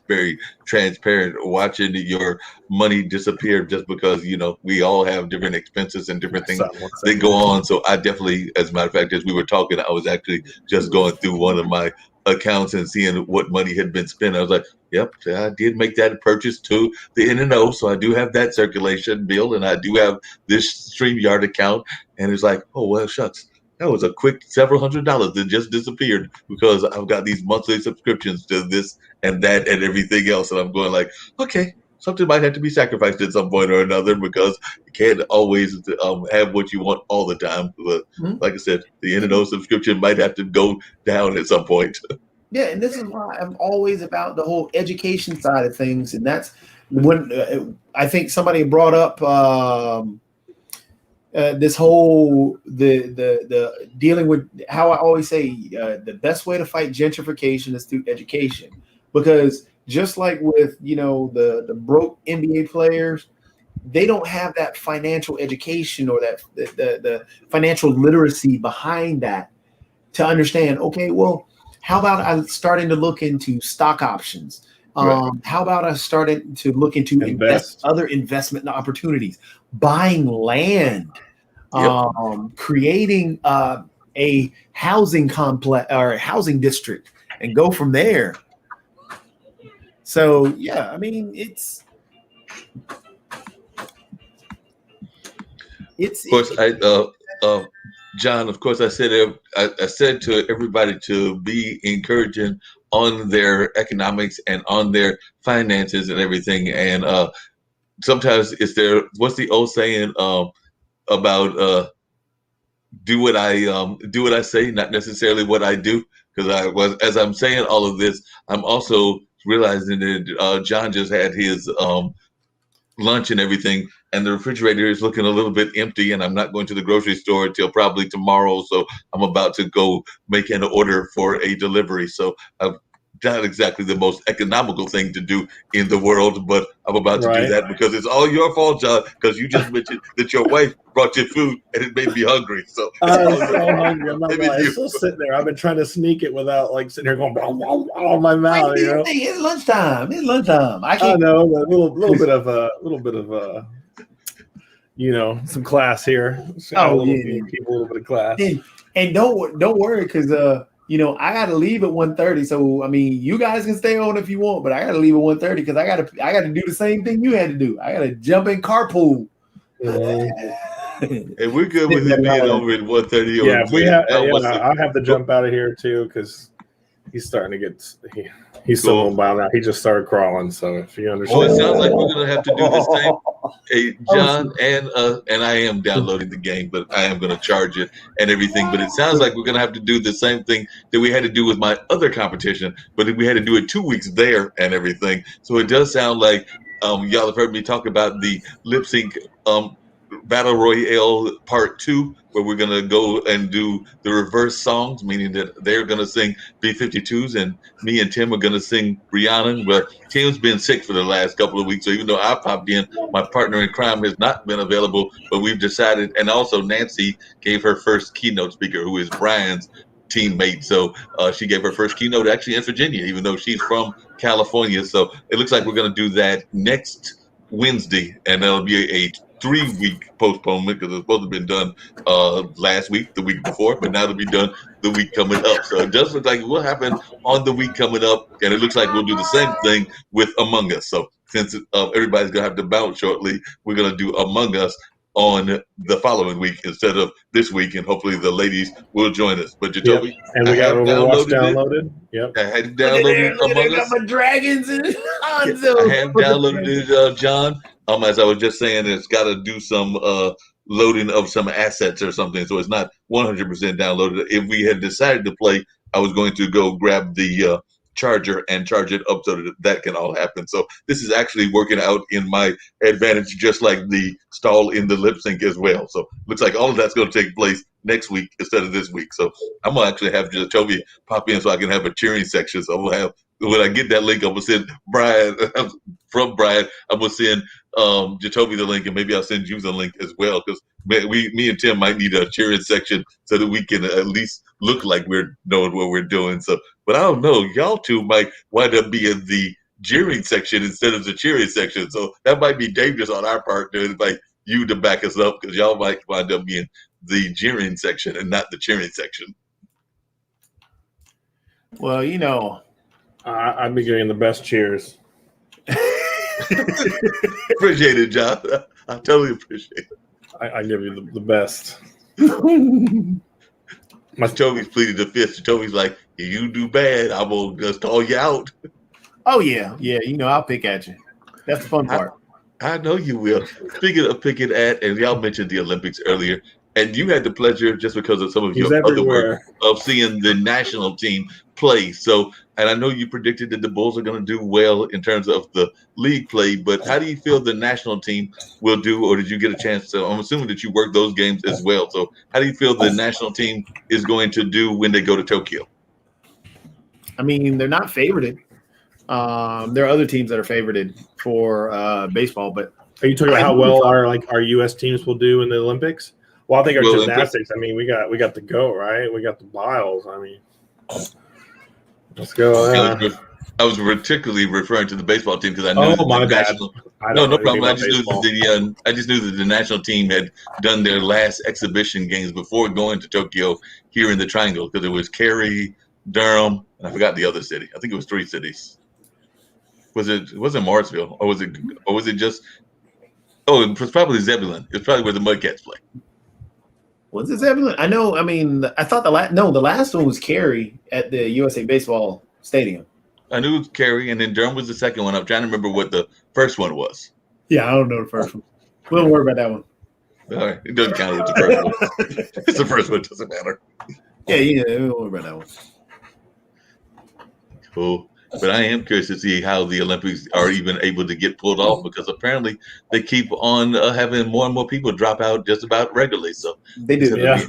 very transparent, watching your money disappear just because we all have different expenses and different things that go on. So I definitely, as a matter of fact, as we were talking, I was actually just going through one of my accounts and seeing what money had been spent. I was like, yep, I did make that purchase to the N&O, so I do have that circulation bill, and I do have this StreamYard account, and it's like, oh well, shucks. That was a quick several $100s that just disappeared because I've got these monthly subscriptions to this and that and everything else. And I'm going like, okay, something might have to be sacrificed at some point or another because you can't always have what you want all the time. But like I said, the N&O subscription might have to go down at some point. Yeah, and this is why I'm always about the whole education side of things. And that's when I think somebody brought up this whole the dealing with how I always say the best way to fight gentrification is through education, because just like with the broke NBA players, they don't have that financial education or that the financial literacy behind that to understand. Okay, well, how about I starting to look into stock options? Right. How about I started to look into other investment opportunities, buying land, creating a housing complex or a housing district, and go from there. So yeah, I mean it's of course John, of course I said to everybody to be encouraging on their economics and on their finances and everything, and sometimes what's the old saying about do what I say, not necessarily what I do, because as I'm saying all of this, I'm also realizing that John just had his lunch and everything, and the refrigerator is looking a little bit empty, and I'm not going to the grocery store until probably tomorrow, so I'm about to go make an order for a delivery. So I've not exactly the most economical thing to do in the world, but I'm about to do that because it's all your fault, John, because you just mentioned that your wife brought you food and it made me hungry. So I'm so hungry. I'm not lying. I'm still sitting there. I've been trying to sneak it without sitting here going oh my mouth. It's lunchtime. It's lunchtime. I know a little bit of some class here. Give people a little bit of class. And don't worry, because I got to leave at 1:30. So I mean, you guys can stay on if you want, but I got to leave at 1:30 because I got to do the same thing you had to do. I got to jump in carpool. And we're good with it being over at 1:30. Yeah, I have to jump out of here too because he's starting to get. He's so mobile now. He just started crawling. So if you understand, well, it sounds like we're gonna have to do the same. Hey, John, and I am downloading the game, but I am gonna charge it and everything. But it sounds like we're gonna have to do the same thing that we had to do with my other competition, but we had to do it 2 weeks there and everything. So it does sound like y'all have heard me talk about the lip sync Battle Royale Part 2, where we're gonna go and do the reverse songs, meaning that they're gonna sing B-52s and me and Tim are gonna sing Rihanna. Well, Tim's been sick for the last couple of weeks, so even though I popped in, my partner in crime has not been available. But we've decided, and also Nancy gave her first keynote speaker, who is Brian's teammate. So she gave her first keynote actually in Virginia, even though she's from California. So it looks like we're going to do that next Wednesday, and that'll be a 3-week postponement because it's supposed to have been done last week, the week before, but now it'll be done the week coming up. So it does look like it will happen on the week coming up, and it looks like we'll do the same thing with Among Us. So since everybody's going to have to bounce shortly, we're going to do Among Us on the following week instead of this week, and hopefully the ladies will join us. But Jacoby, and we got Overwatch downloaded. Yep, I had downloaded Among Us. My dragons and I have downloaded it, John. As I was just saying, it's got to do some loading of some assets or something, so it's not 100% downloaded. If we had decided to play, I was going to go grab the charger and charge it up so that can all happen. So this is actually working out in my advantage, just like the stall in the lip sync as well. So looks like all of that's going to take place next week instead of this week. So I'm gonna actually have Jacoby pop in so I can have a cheering section. So we'll have, when I get that link, I'm gonna send Brian from Brian. I'm gonna send Jacoby the link, and maybe I'll send you the link as well, because me and Tim might need a cheering section so that we can at least look like we're knowing what we're doing. So, but I don't know, y'all two might wind up being the jeering section instead of the cheering section. So that might be dangerous on our part to invite you to back us up, because y'all might wind up being the jeering section and not the cheering section. Well, you know, I'd be getting the best cheers. Appreciate it, John. I totally appreciate it. I give you the best. Toby's pleaded the fifth. Toby's like, if you do bad, I will just call you out. Oh yeah, you know, I'll pick at you. That's the fun part. I know you will. Speaking of picking at, and y'all mentioned the Olympics earlier, and you had the pleasure, just because of some of your other work, of seeing the national team play. So, and I know you predicted that the Bulls are going to do well in terms of the league play, but how do you feel the national team will do, or did you get a chance to? I'm assuming that you worked those games as well. So, how do you feel the national team is going to do when they go to Tokyo? I mean, they're not favorited. There are other teams that are favorited for baseball, but are you talking about how well our U.S. teams will do in the Olympics? Well, I think our gymnastics. I mean, we got the GOAT, right? We got the Biles. I mean, let's go. I was particularly referring to the baseball team because I knew my bad. No problem. I just knew that the national team had done their last exhibition games before going to Tokyo here in the Triangle, because it was Cary, Durham, and I forgot the other city. I think it was 3 cities. It wasn't Morrisville, or was it just? Oh, it was probably Zebulon. It's probably where the Mudcats play. Was it Zebulon? I know. I mean, I thought the last one was Cary at the USA Baseball Stadium. I knew it was Cary, and then Durham was the second one. I'm trying to remember what the first one was. Yeah, I don't know the first one. We don't worry about that one. All right, it doesn't count. It's the first one. It's the first one. It doesn't matter. Yeah, we don't worry about that one. Cool. But I am curious to see how the Olympics are even able to get pulled off, because apparently they keep on having more and more people drop out just about regularly. So they do. Yeah.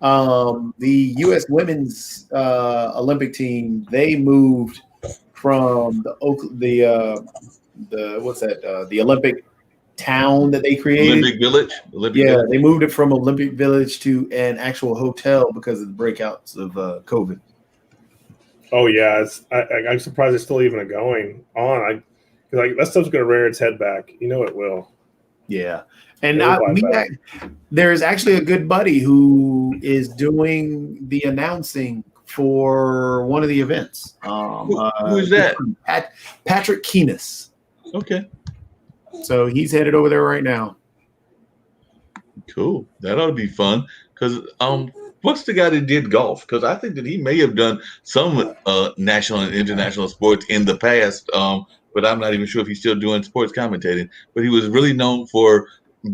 The U.S. women's Olympic team, they moved from the Olympic town that they created. Olympic Village. Village. They moved it from Olympic Village to an actual hotel because of the breakouts of COVID. Oh yeah, I'm surprised it's still even going on. That stuff's going to rear its head back. You know it will. Yeah, and there's actually a good buddy who is doing the announcing for one of the events. Who is that? Patrick Keenis. Okay. So he's headed over there right now. Cool. That ought to be fun, because what's the guy that did golf? Because I think that he may have done some national and international sports in the past, but I'm not even sure if he's still doing sports commentating. But he was really known for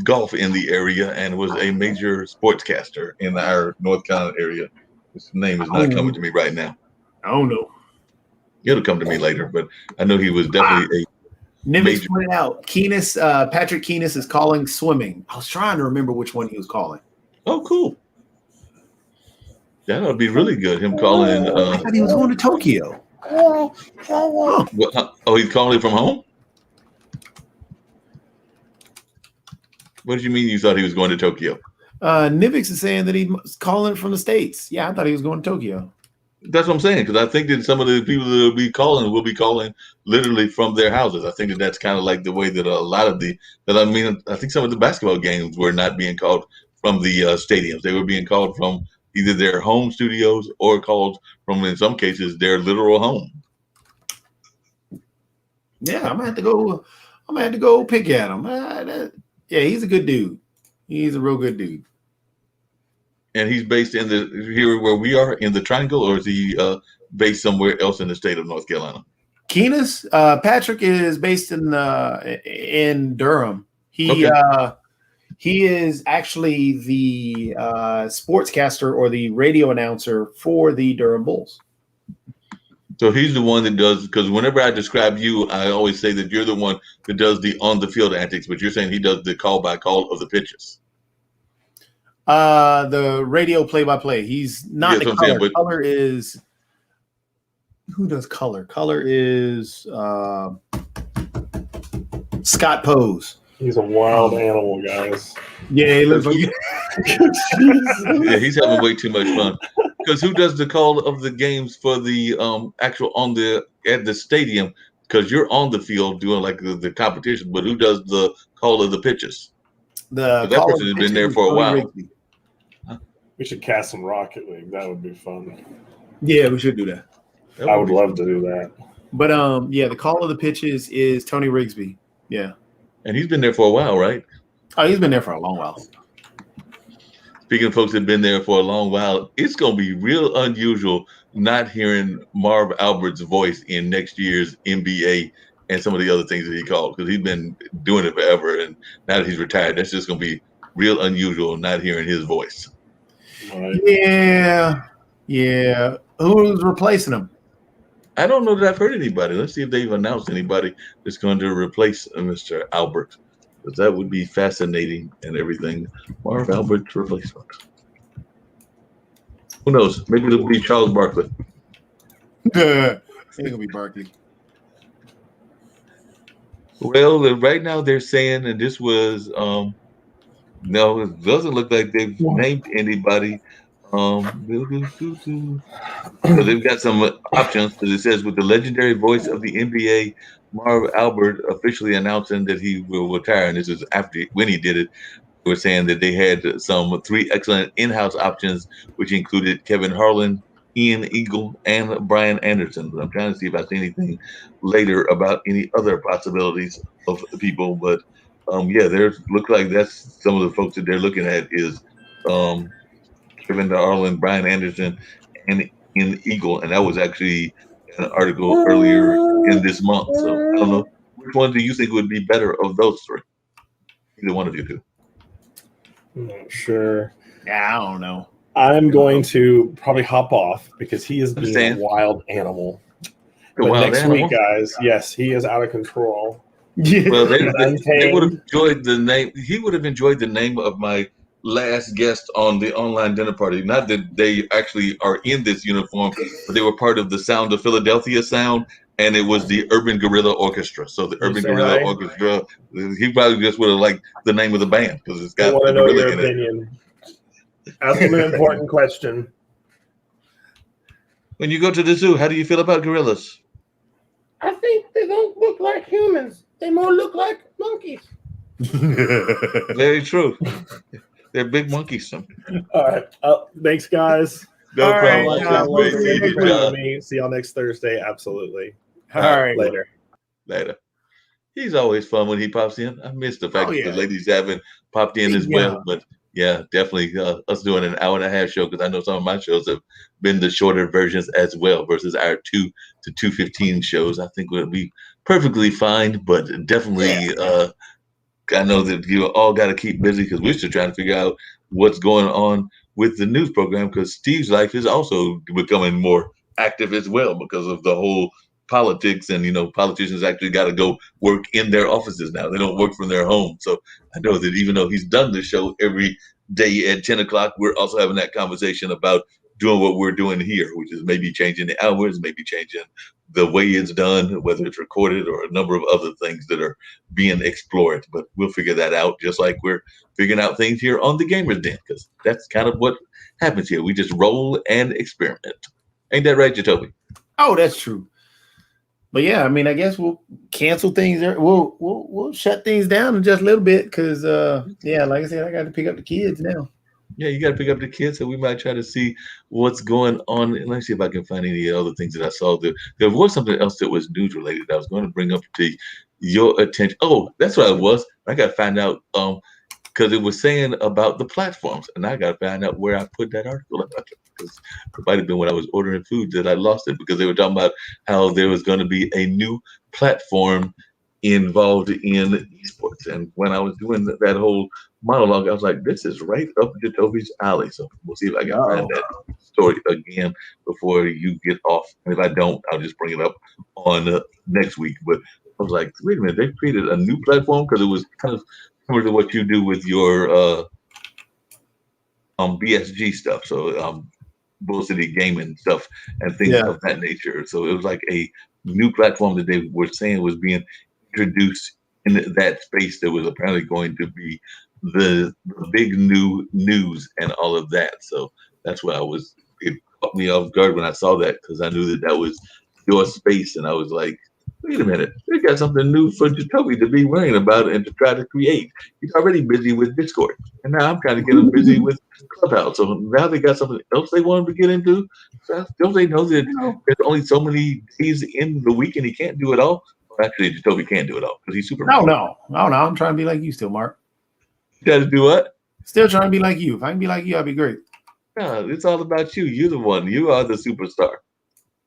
golf in the area and was a major sportscaster in our North Carolina area. His name is not coming to me right now. I don't know. It'll come to me later, but I know he was definitely Nimitz pointed out, Patrick Keenis is calling swimming. I was trying to remember which one he was calling. Oh, cool. That would be really good. Him calling. I thought he was going to Tokyo. He's calling from home? What did you mean you thought he was going to Tokyo? Nivix is saying that he's calling from the States. Yeah, I thought he was going to Tokyo. That's what I'm saying, because I think that some of the people that will be calling literally from their houses. I think that that's kind of like the way that a lot of I think some of the basketball games were not being called from the stadiums. They were being called from either their home studios or called from, in some cases, their literal home. Yeah, I'm gonna have to go. I'm gonna have to go pick at him. Yeah, he's a good dude. He's a real good dude. And he's based in here where we are in the Triangle, or is he based somewhere else in the state of North Carolina? Keenus, Patrick is based in Durham. He is actually the sportscaster or the radio announcer for the Durham Bulls. So he's the one that does, because whenever I describe you, I always say that you're the one that does the on the field antics, but you're saying he does the call by call of the pitches. The radio play by play. He's not the color. Saying, color is who does color? Color is Scott Pose. He's a wild animal, guys. Yeah, he looks like yeah, he's having way too much fun. Because who does the call of the games for the actual at the stadium? Because you're on the field doing like the competition, but who does the call of the pitches? That person has been there for a while. We should cast some Rocket League. That would be fun. Yeah, we should do that. I would love to do that. But yeah, the call of the pitches is Tony Rigsby. Yeah. And he's been there for a while, right? Oh, he's been there for a long while. Speaking of folks that have been there for a long while, it's going to be real unusual not hearing Marv Albert's voice in next year's NBA and some of the other things that he called, because he's been doing it forever. And now that he's retired, that's just going to be real unusual not hearing his voice. Right. Yeah. Who's replacing him? I don't know that I've heard anybody. Let's see if they've announced anybody that's going to replace Mr. Albert. Because that would be fascinating and everything. Marv Albert's replacement. Who knows? Maybe it'll be Charles Barkley. It's going to be Barkley. Well, right now they're saying, and this was, no, it doesn't look like they've named anybody. So they've got some options, because it says, with the legendary voice of the NBA, Marv Albert officially announcing that he will retire, and this is when he did it. They were saying that they had three excellent in-house options, which included Kevin Harlan, Ian Eagle, and Brian Anderson. But I'm trying to see if I see anything later about any other possibilities of people. But yeah, looks like that's some of the folks that they're looking at is Kevin Harlan, Brian Anderson, and Ian Eagle, and that was actually an article earlier in this month. So I don't know, which one do you think would be better of those three? Either one of you two. I'm not sure. Yeah, I don't know. I'm going to probably hop off because he is being a wild animal. Next week, guys, yes, he is out of control. Yeah. Well, they would have enjoyed the name. He would have enjoyed the name of my last guest on the online dinner party. Not that they actually are in this uniform, but they were part of the Sound of Philadelphia sound, and it was the Urban Guerrilla Orchestra. So the Urban Guerrilla Orchestra, he probably just would have liked the name of the band because it's got a gorilla in opinion. Ask him an important question. When you go to the zoo, how do you feel about gorillas? I think they don't look like humans. They more look like monkeys. Very true. They're big monkeys. All right. Thanks, guys. No problem. See y'all next Thursday. Absolutely. All right. Later. He's always fun when he pops in. I miss the fact that the ladies haven't popped in as well. But yeah, definitely us doing an hour and a half show, because I know some of my shows have been the shorter versions as well versus our 2 to 2:15 shows. I think we'll be perfectly fine, but definitely I know that you all got to keep busy because we're still trying to figure out what's going on with the news program, because Steve's life is also becoming more active as well because of the whole politics, and politicians actually got to go work in their offices now. They don't work from their home. So I know that even though he's done the show every day at 10 o'clock, we're also having that conversation about doing what we're doing here, which is maybe changing the hours, maybe changing the way it's done, whether it's recorded or a number of other things that are being explored. But we'll figure that out, just like we're figuring out things here on the Gamers Den, because that's kind of what happens here. We just roll and experiment. Ain't that right, Jacoby? Oh, that's true. But yeah, I mean, I guess we'll cancel things. We'll shut things down in just a little bit because, yeah, like I said, I got to pick up the kids now. Yeah, you got to pick up the kids, so we might try to see what's going on. And let's see if I can find any other things that I saw. There was something else that was news related that I was going to bring up to your attention. Oh, that's what it was. I got to find out because it was saying about the platforms, and I got to find out where I put that article. Because it might have been when I was ordering food that I lost it, because they were talking about how there was going to be a new platform involved in esports. And when I was doing that whole monologue, I was like, this is right up Toby's alley. So we'll see if I can find that story again before you get off. And if I don't, I'll just bring it up on next week. But I was like, wait a minute, they created a new platform, because it was kind of similar to what you do with your BSG stuff. So Bull City Gaming stuff and things of that nature. So it was like a new platform that they were saying was being introduced in that space that was apparently going to be the big new news and all of that. So that's why it caught me off guard when I saw that, because I knew that was your space. And I was like, wait a minute, they got something new for Jacoby to be worrying about and to try to create. He's already busy with Discord, and now I'm trying to get him busy with Clubhouse. So now they got something else they want him to get into. So don't they know that there's only so many days in the week and he can't do it all? Well, actually, Jacoby can't do it all because he's super. No. I'm trying to be like you still, Mark. You got to do what? Still trying to be like you. If I can be like you, I'll be great. No, it's all about you. You're the one. You are the superstar.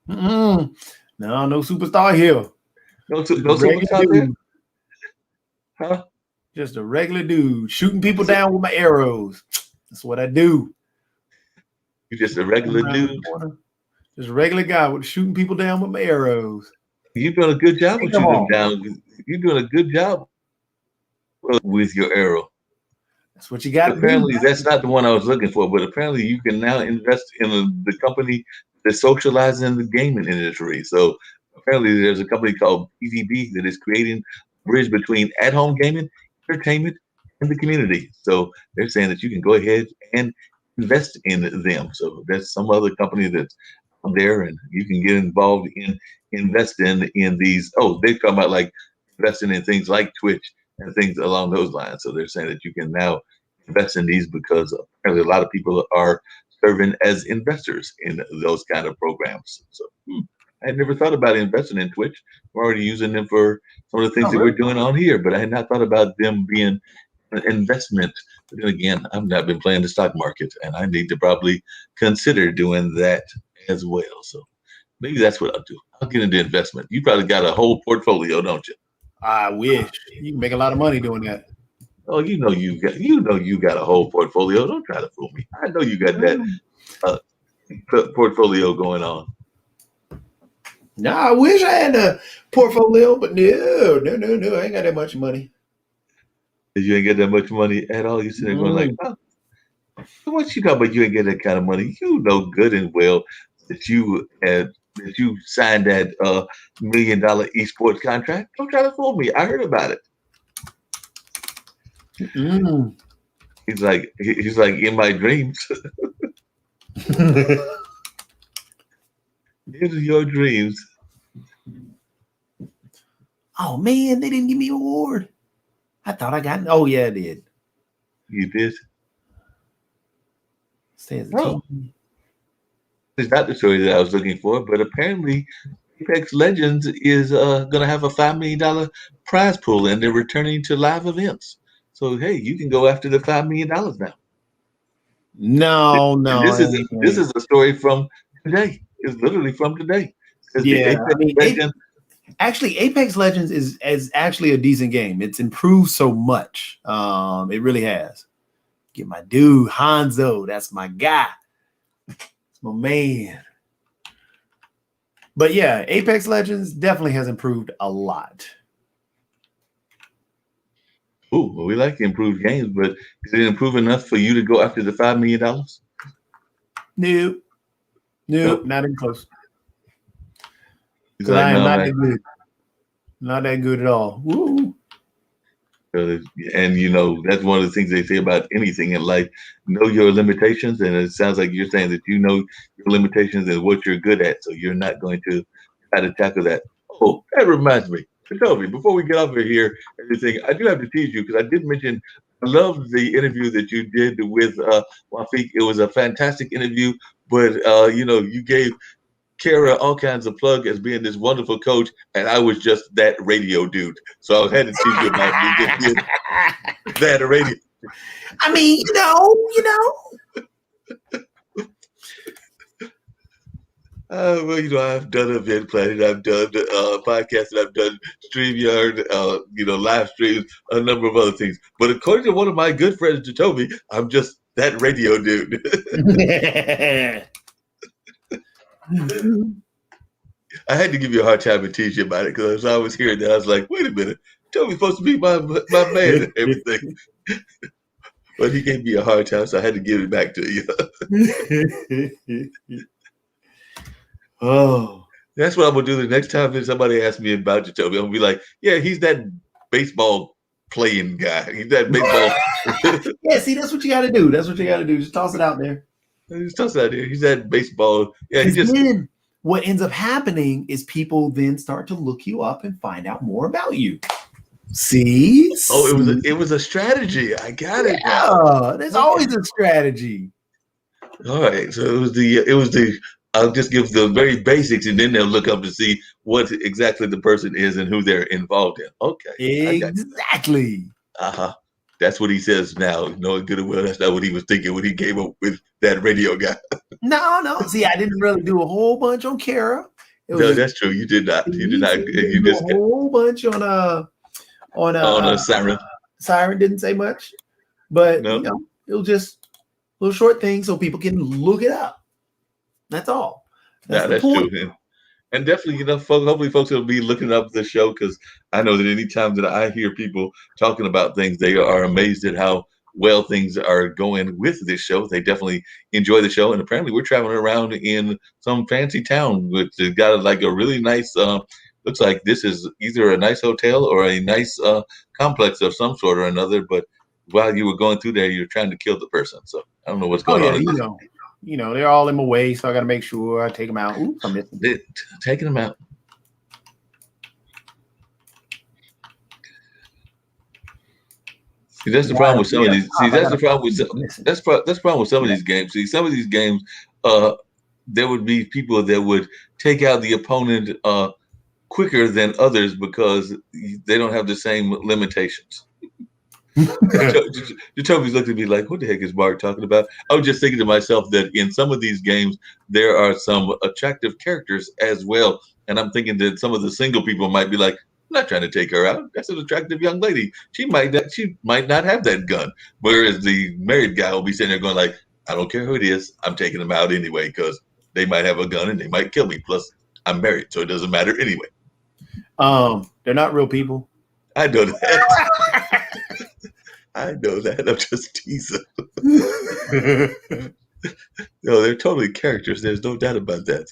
No superstar here. No superstar there? Huh? Just a regular dude shooting people down with my arrows. That's what I do. You're just a regular dude? Just a regular guy with shooting people down with my arrows. You're doing a good job with shooting them down. You're doing a good job with your arrow. That's what you got to do. Apparently, that's not the one I was looking for, but apparently you can now invest in the company that socializes in the gaming industry. So apparently there's a company called PVB that is creating a bridge between at-home gaming, entertainment, and the community. So they're saying that you can go ahead and invest in them. So there's some other company that's out there, and you can get involved in investing in these. Oh, they're talking about like investing in things like Twitch and things along those lines. So they're saying that you can now invest in these because apparently a lot of people are serving as investors in those kind of programs. So I had never thought about investing in Twitch. We're already using them for some of the things that we're doing on here, but I had not thought about them being an investment. But then again, I've not been playing the stock market, and I need to probably consider doing that as well. So maybe that's what I'll do. I'll get into investment. You probably got a whole portfolio, don't you? I wish. You can make a lot of money doing that. Oh, you got a whole portfolio. Don't try to fool me. I know you got that portfolio going on. No, I wish I had a portfolio, but no, I ain't got that much money. You ain't get that much money at all. You sitting there going like, oh, what you talking about? You ain't get that kind of money. You know good and well that you signed that $1 million esports contract. Don't try to fool me. I heard about it. He's like in my dreams. In your dreams. Oh man, they didn't give me an award. I thought I got. Oh yeah, I did. You did. Stay as a team. It's not the story that I was looking for, but apparently Apex Legends is going to have a $5 million prize pool, and they're returning to live events. So hey, you can go after the $5 million now. No. This is a story from today. It's literally from today. Yeah, actually, Apex Legends is actually a decent game. It's improved so much. It really has. Get my dude Hanzo. That's my guy. That's my man. But yeah, Apex Legends definitely has improved a lot. Ooh, well, we like improved games, but is it improve enough for you to go after the $5 million? Nope, not even close. He's Because like, I am no, not man. that good. Not that good at all. Woo. And that's one of the things they say about anything in life. Know your limitations, and it sounds like you're saying that you know your limitations and what you're good at, so you're not going to try to tackle that. Oh, that reminds me. Toby, before we get off of here, everything, I do have to tease you because I did mention I loved the interview that you did with Wafik. It was a fantastic interview, but you gave Kara all kinds of plug as being this wonderful coach, and I was just that radio dude. So I had to teach you about me just being that radio. I mean, Well, I've done event planning, I've done podcasting, I've done StreamYard, live streams, a number of other things. But according to one of my good friends, Jacoby, I'm just that radio dude. I had to give you a hard time and tease you about it because I was hearing that. I was like, wait a minute, Toby's supposed to be my man and everything. But he gave me a hard time, so I had to give it back to you. Oh. That's what I'm going to do the next time that somebody asks me about Jacoby. I'm going to be like, yeah, he's that baseball playing guy. He's that baseball. Yeah, see, that's what you got to do. That's what you got to do. Just toss it out there. Just toss it out there. He's that baseball. Yeah, then what ends up happening is people then start to look you up and find out more about you. See? Oh, it was a strategy. I got it now. There's always a strategy. All right. So it was the I'll just give the very basics, and then they'll look up to see what exactly the person is and who they're involved in. Okay. Exactly. That's what he says now. Knowing good and well, that's not what he was thinking when he came up with that radio guy. No. See, I didn't really do a whole bunch on Kara. No, that's true. You did not. You did not. You just a whole bunch on a Siren. Siren didn't say much, but it was just little short things so people can look it up. That's all. That's true. And definitely, hopefully folks will be looking up the show because I know that any time that I hear people talking about things, they are amazed at how well things are going with this show. They definitely enjoy the show. And apparently we're traveling around in some fancy town, which has got like a really nice, looks like this is either a nice hotel or a nice complex of some sort or another. But while you were going through there, you're trying to kill the person. So I don't know what's going on. They're all in my way, so I got to make sure I take them out. Oops, I'm missing. Taking them out. See, that's the problem with some of these. See, that's the problem with that's the problem with some of these games. See, some of these games, there would be people that would take out the opponent quicker than others because they don't have the same limitations. Jacoby's looked at me like, what the heck is Mark talking about? I was just thinking to myself that in some of these games, there are some attractive characters as well. And I'm thinking that some of the single people might be like, I'm not trying to take her out. That's an attractive young lady. She might not have that gun. Whereas the married guy will be sitting there going like, I don't care who it is. I'm taking them out anyway because they might have a gun and they might kill me. Plus, I'm married, so it doesn't matter anyway. They're not real people. I know that. I know that. I'm just teasing. No, they're totally characters. There's no doubt about that.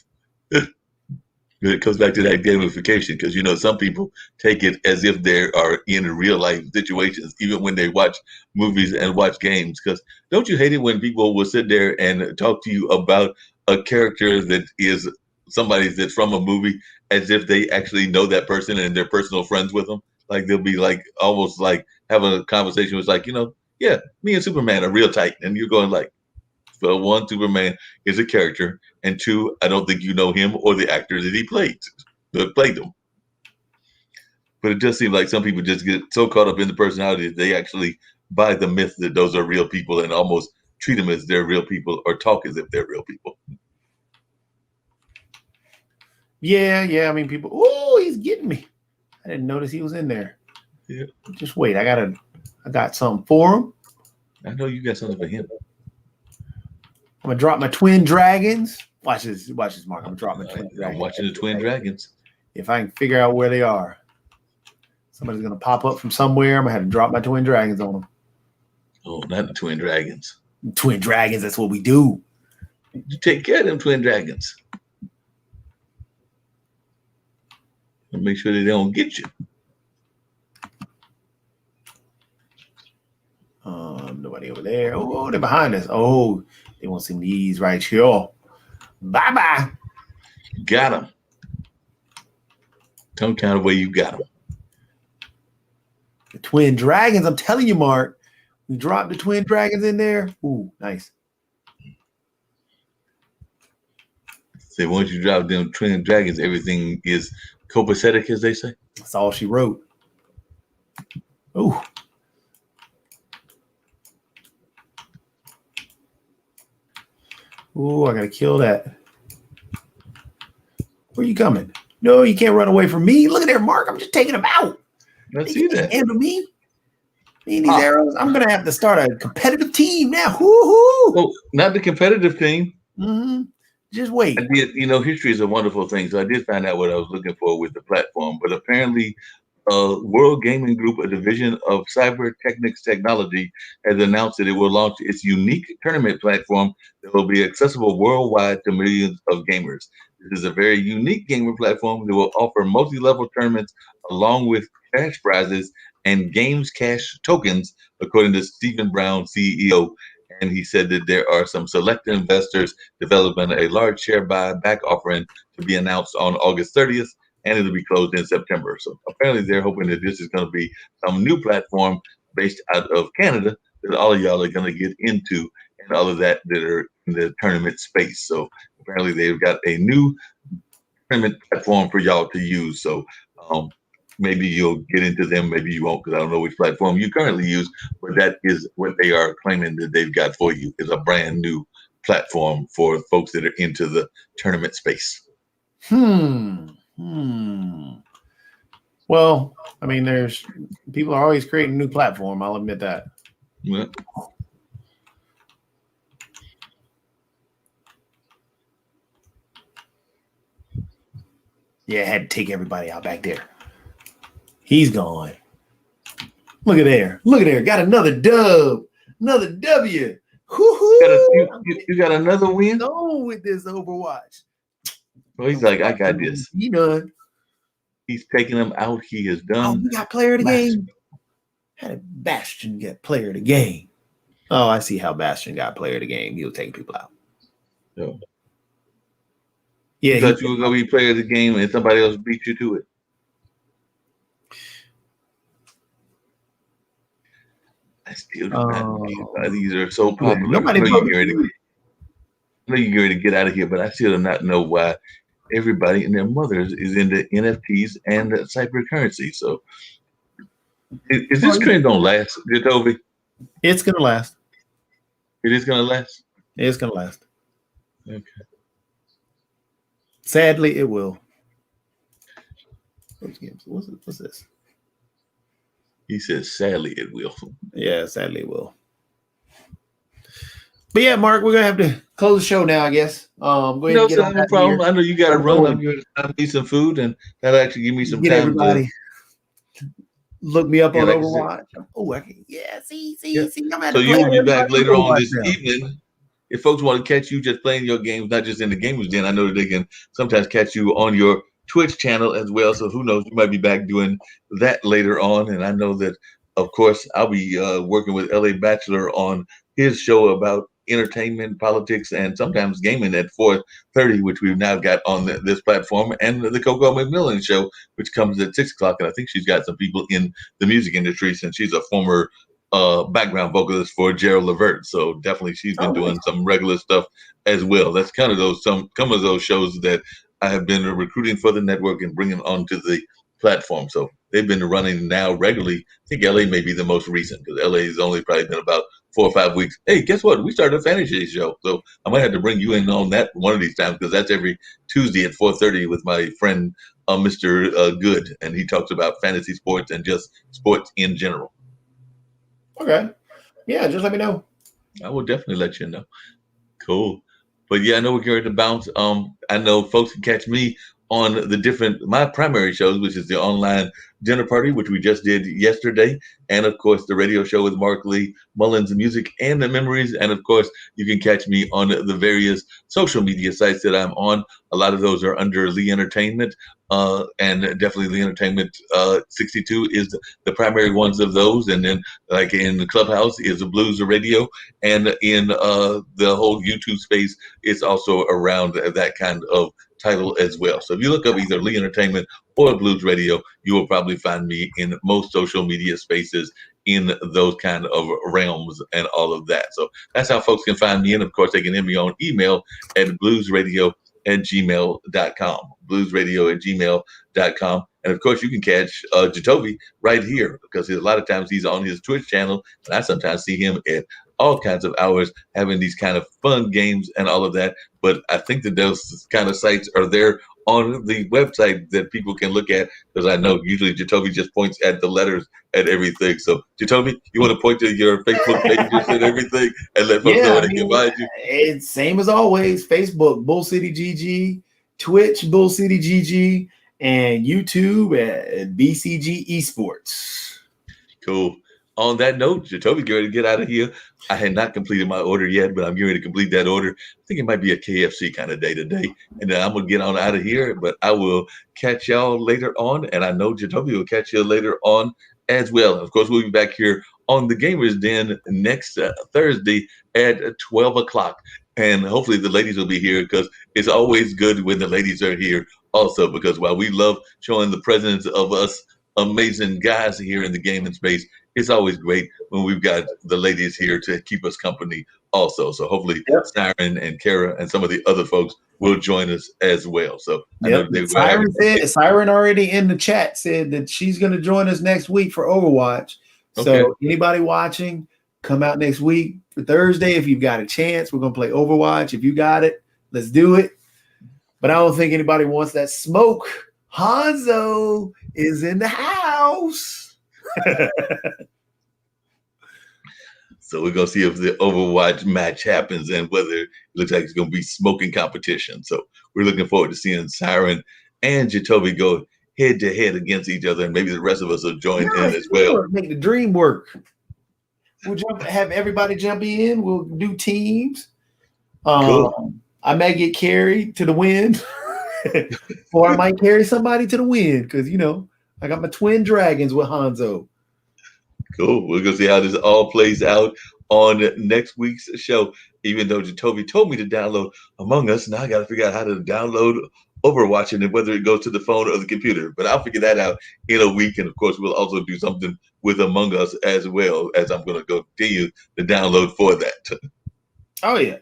It comes back to that gamification because, some people take it as if they are in real life situations, even when they watch movies and watch games. Because don't you hate it when people will sit there and talk to you about a character that is somebody that's from a movie as if they actually know that person and they're personal friends with them? Like they'll be like almost like having a conversation with like, yeah, me and Superman are real tight. And you're going like, well, one, Superman is a character. And two, I don't think you know him or the actor that he played them. But it does seem like some people just get so caught up in the personality that they actually buy the myth that those are real people and almost treat them as they're real people or talk as if they're real people. Yeah. I mean, people, oh, he's getting me. I didn't notice he was in there. Yeah. Just wait. I got something for him. I know you got something for him. I'm gonna drop my twin dragons. Watch this, Mark. I'm gonna drop my twin dragons. I'm watching the twin dragons. If I can figure out where they are, somebody's gonna pop up from somewhere. I'm gonna have to drop my twin dragons on them. Oh, not the twin dragons. Twin dragons. That's what we do. You take care of them twin dragons. and make sure they don't get you. Nobody over there. Oh, they're behind us. Oh, they want some knees right here. Bye-bye. Got them. Some kind of way you got them. The twin dragons. I'm telling you, Mark. We dropped the twin dragons in there. Ooh, nice. Say once you drop them twin dragons, everything is copacetic, as they say. That's all she wrote. Ooh. Ooh, I gotta kill that. Where you coming? No, you can't run away from me. Look at there, Mark. I'm just taking them out. I see that. Handle me. Me and these arrows. I'm gonna have to start a competitive team now. Woo-hoo. Well, not the competitive team. Mm-hmm. Just wait. I did. History is a wonderful thing. So I did find out what I was looking for with the platform. But apparently, World Gaming Group, a division of Cybertechnics Technology, has announced that it will launch its unique tournament platform that will be accessible worldwide to millions of gamers. This is a very unique gamer platform that will offer multi-level tournaments along with cash prizes and games cash tokens, according to Stephen Brown, CEO. And he said that there are some select investors developing a large share buyback offering to be announced on August 30th, and it'll be closed in September. So apparently they're hoping that this is going to be some new platform based out of Canada that all of y'all are going to get into, and all of that are in the tournament space. So apparently they've got a new tournament platform for y'all to use. So maybe you'll get into them, maybe you won't, because I don't know which platform you currently use, but that is what they are claiming that they've got for you, is a brand new platform for folks that are into the tournament space. Well, I mean, there's people are always creating a new platform. I'll admit that. Yeah. Yeah, I had to take everybody out back there. He's gone. Look at there. Look at there. Got another dub. Another W. You got another win? Go with this Overwatch. Well, he's like, I got this. He done. He's taking them out. He has done. Oh, we got player of the game. How did Bastion get player of the game? Oh, I see how Bastion got player of the game. He was taking people out. No. Yeah, you thought you were going to be player of the game and somebody else beat you to it. I still do not. These are so popular. Nobody I know you're ready to get out of here, but I still do not know why everybody and their mothers is into NFTs and cybercurrency. So, is this trend gonna last, Toby? It's gonna last. It is gonna last. It's gonna last. Okay. Sadly, it will. What's this? He says, sadly, it will. Yeah, sadly, it will. But yeah, Mark, we're gonna have to close the show now, I guess. Go ahead and get on no problem. I know you got to run. I'm going to eat some food, and that'll actually give me some time. Everybody. Look me up on like Overwatch. Oh, see. So you will be back later on this evening. If folks want to catch you just playing your games, not just in the Gamers Den, I know that they can sometimes catch you on your Twitch channel as well. So who knows, you might be back doing that later on. And I know that, of course, I'll be working with LA Bachelor on his show about entertainment, politics, and sometimes gaming at 4:30, which we've now got on this platform, and the Coco McMillan show, which comes at 6:00. And I think she's got some people in the music industry since she's a former background vocalist for Gerald Levert. So definitely she's been doing some regular stuff as well. That's kind of some of those shows that I have been recruiting for the network and bringing onto the platform. So they've been running now regularly. I think LA may be the most recent, because LA has only probably been about 4 or 5 weeks. Hey, guess what? We started a fantasy show. So I might have to bring you in on that one of these times, because that's every Tuesday at 4:30 with my friend, Mr. Good. And he talks about fantasy sports and just sports in general. Okay. Yeah, just let me know. I will definitely let you know. Cool. But yeah, I know we're going to bounce. I know folks can catch me on my primary shows, which is the online dinner party, which we just did yesterday, and of course the radio show with Mark Lee, Mullins Music and the Memories, and of course you can catch me on the various social media sites that I'm on. A lot of those are under Lee Entertainment, and definitely Lee Entertainment 62 is the primary ones of those, and then like in the Clubhouse is the Blues Radio, and in the whole YouTube space, it's also around that kind of title as well. So if you look up either Lee Entertainment or Blues Radio, you will probably find me in most social media spaces in those kind of realms and all of that. So that's how folks can find me. And of course, they can hit me on email at bluesradio@gmail.com. Bluesradio@gmail.com. And of course, you can catch Jacoby right here because a lot of times he's on his Twitch channel, and I sometimes see him at all kinds of hours having these kind of fun games and all of that. But I think that those kind of sites are there on the website that people can look at, because I know usually Jacoby just points at the letters at everything. So Jacoby, you want to point to your Facebook pages and everything and let folks know where they can find you? It's same as always. Facebook, Bull City GG, Twitch, Bull City GG, and YouTube at BCG Esports. Cool. On that note, Jacoby, get ready to get out of here. I had not completed my order yet, but I'm getting ready to complete that order. I think it might be a KFC kind of day today. And then I'm going to get on out of here, but I will catch y'all later on. And I know Jacoby will catch you later on as well. Of course, we'll be back here on the Gamers Den next Thursday at 12 o'clock. And hopefully the ladies will be here, because it's always good when the ladies are here also, because while we love showing the presence of us amazing guys here in the gaming space, it's always great when we've got the ladies here to keep us company also. So hopefully Siren and Kara and some of the other folks will join us as well. So I know Siren already in the chat said that she's going to join us next week for Overwatch. So anybody watching, come out next week for Thursday if you've got a chance. We're going to play Overwatch. If you got it, let's do it. But I don't think anybody wants that smoke. Hanzo is in the house. So we're going to see if the Overwatch match happens and whether it looks like it's going to be smoking competition. So we're looking forward to seeing Siren and Jacoby go head to head against each other, and maybe the rest of us will join in as well. Make the dream work. We'll have everybody jump in. We'll do teams. Cool. I may get carried to the win, or I might carry somebody to the win, because, you know, I got my twin dragons with Hanzo. Cool. We're going to see how this all plays out on next week's show. Even though Jacoby told me to download Among Us, now I got to figure out how to download Overwatch and whether it goes to the phone or the computer. But I'll figure that out in a week. And of course, we'll also do something with Among Us as well, as I'm going to go continue the download for that. Oh, yeah.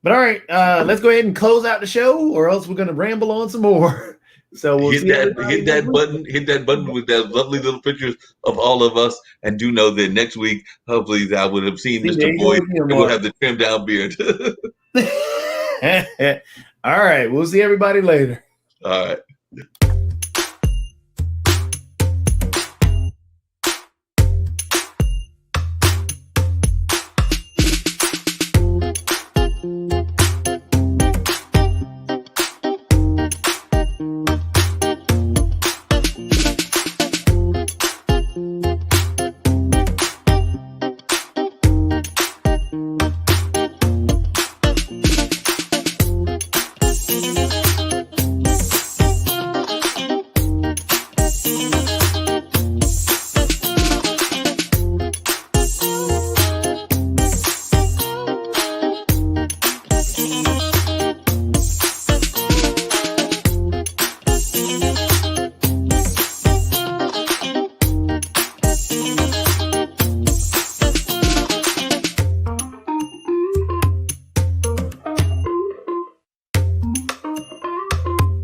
But all right, let's go ahead and close out the show, or else we're going to ramble on some more. So we'll hit that button with that lovely little pictures of all of us, and do know that next week, hopefully, I would have seen Mr. Boyd, and we'll have the trimmed down beard. All right, we'll see everybody later. All right.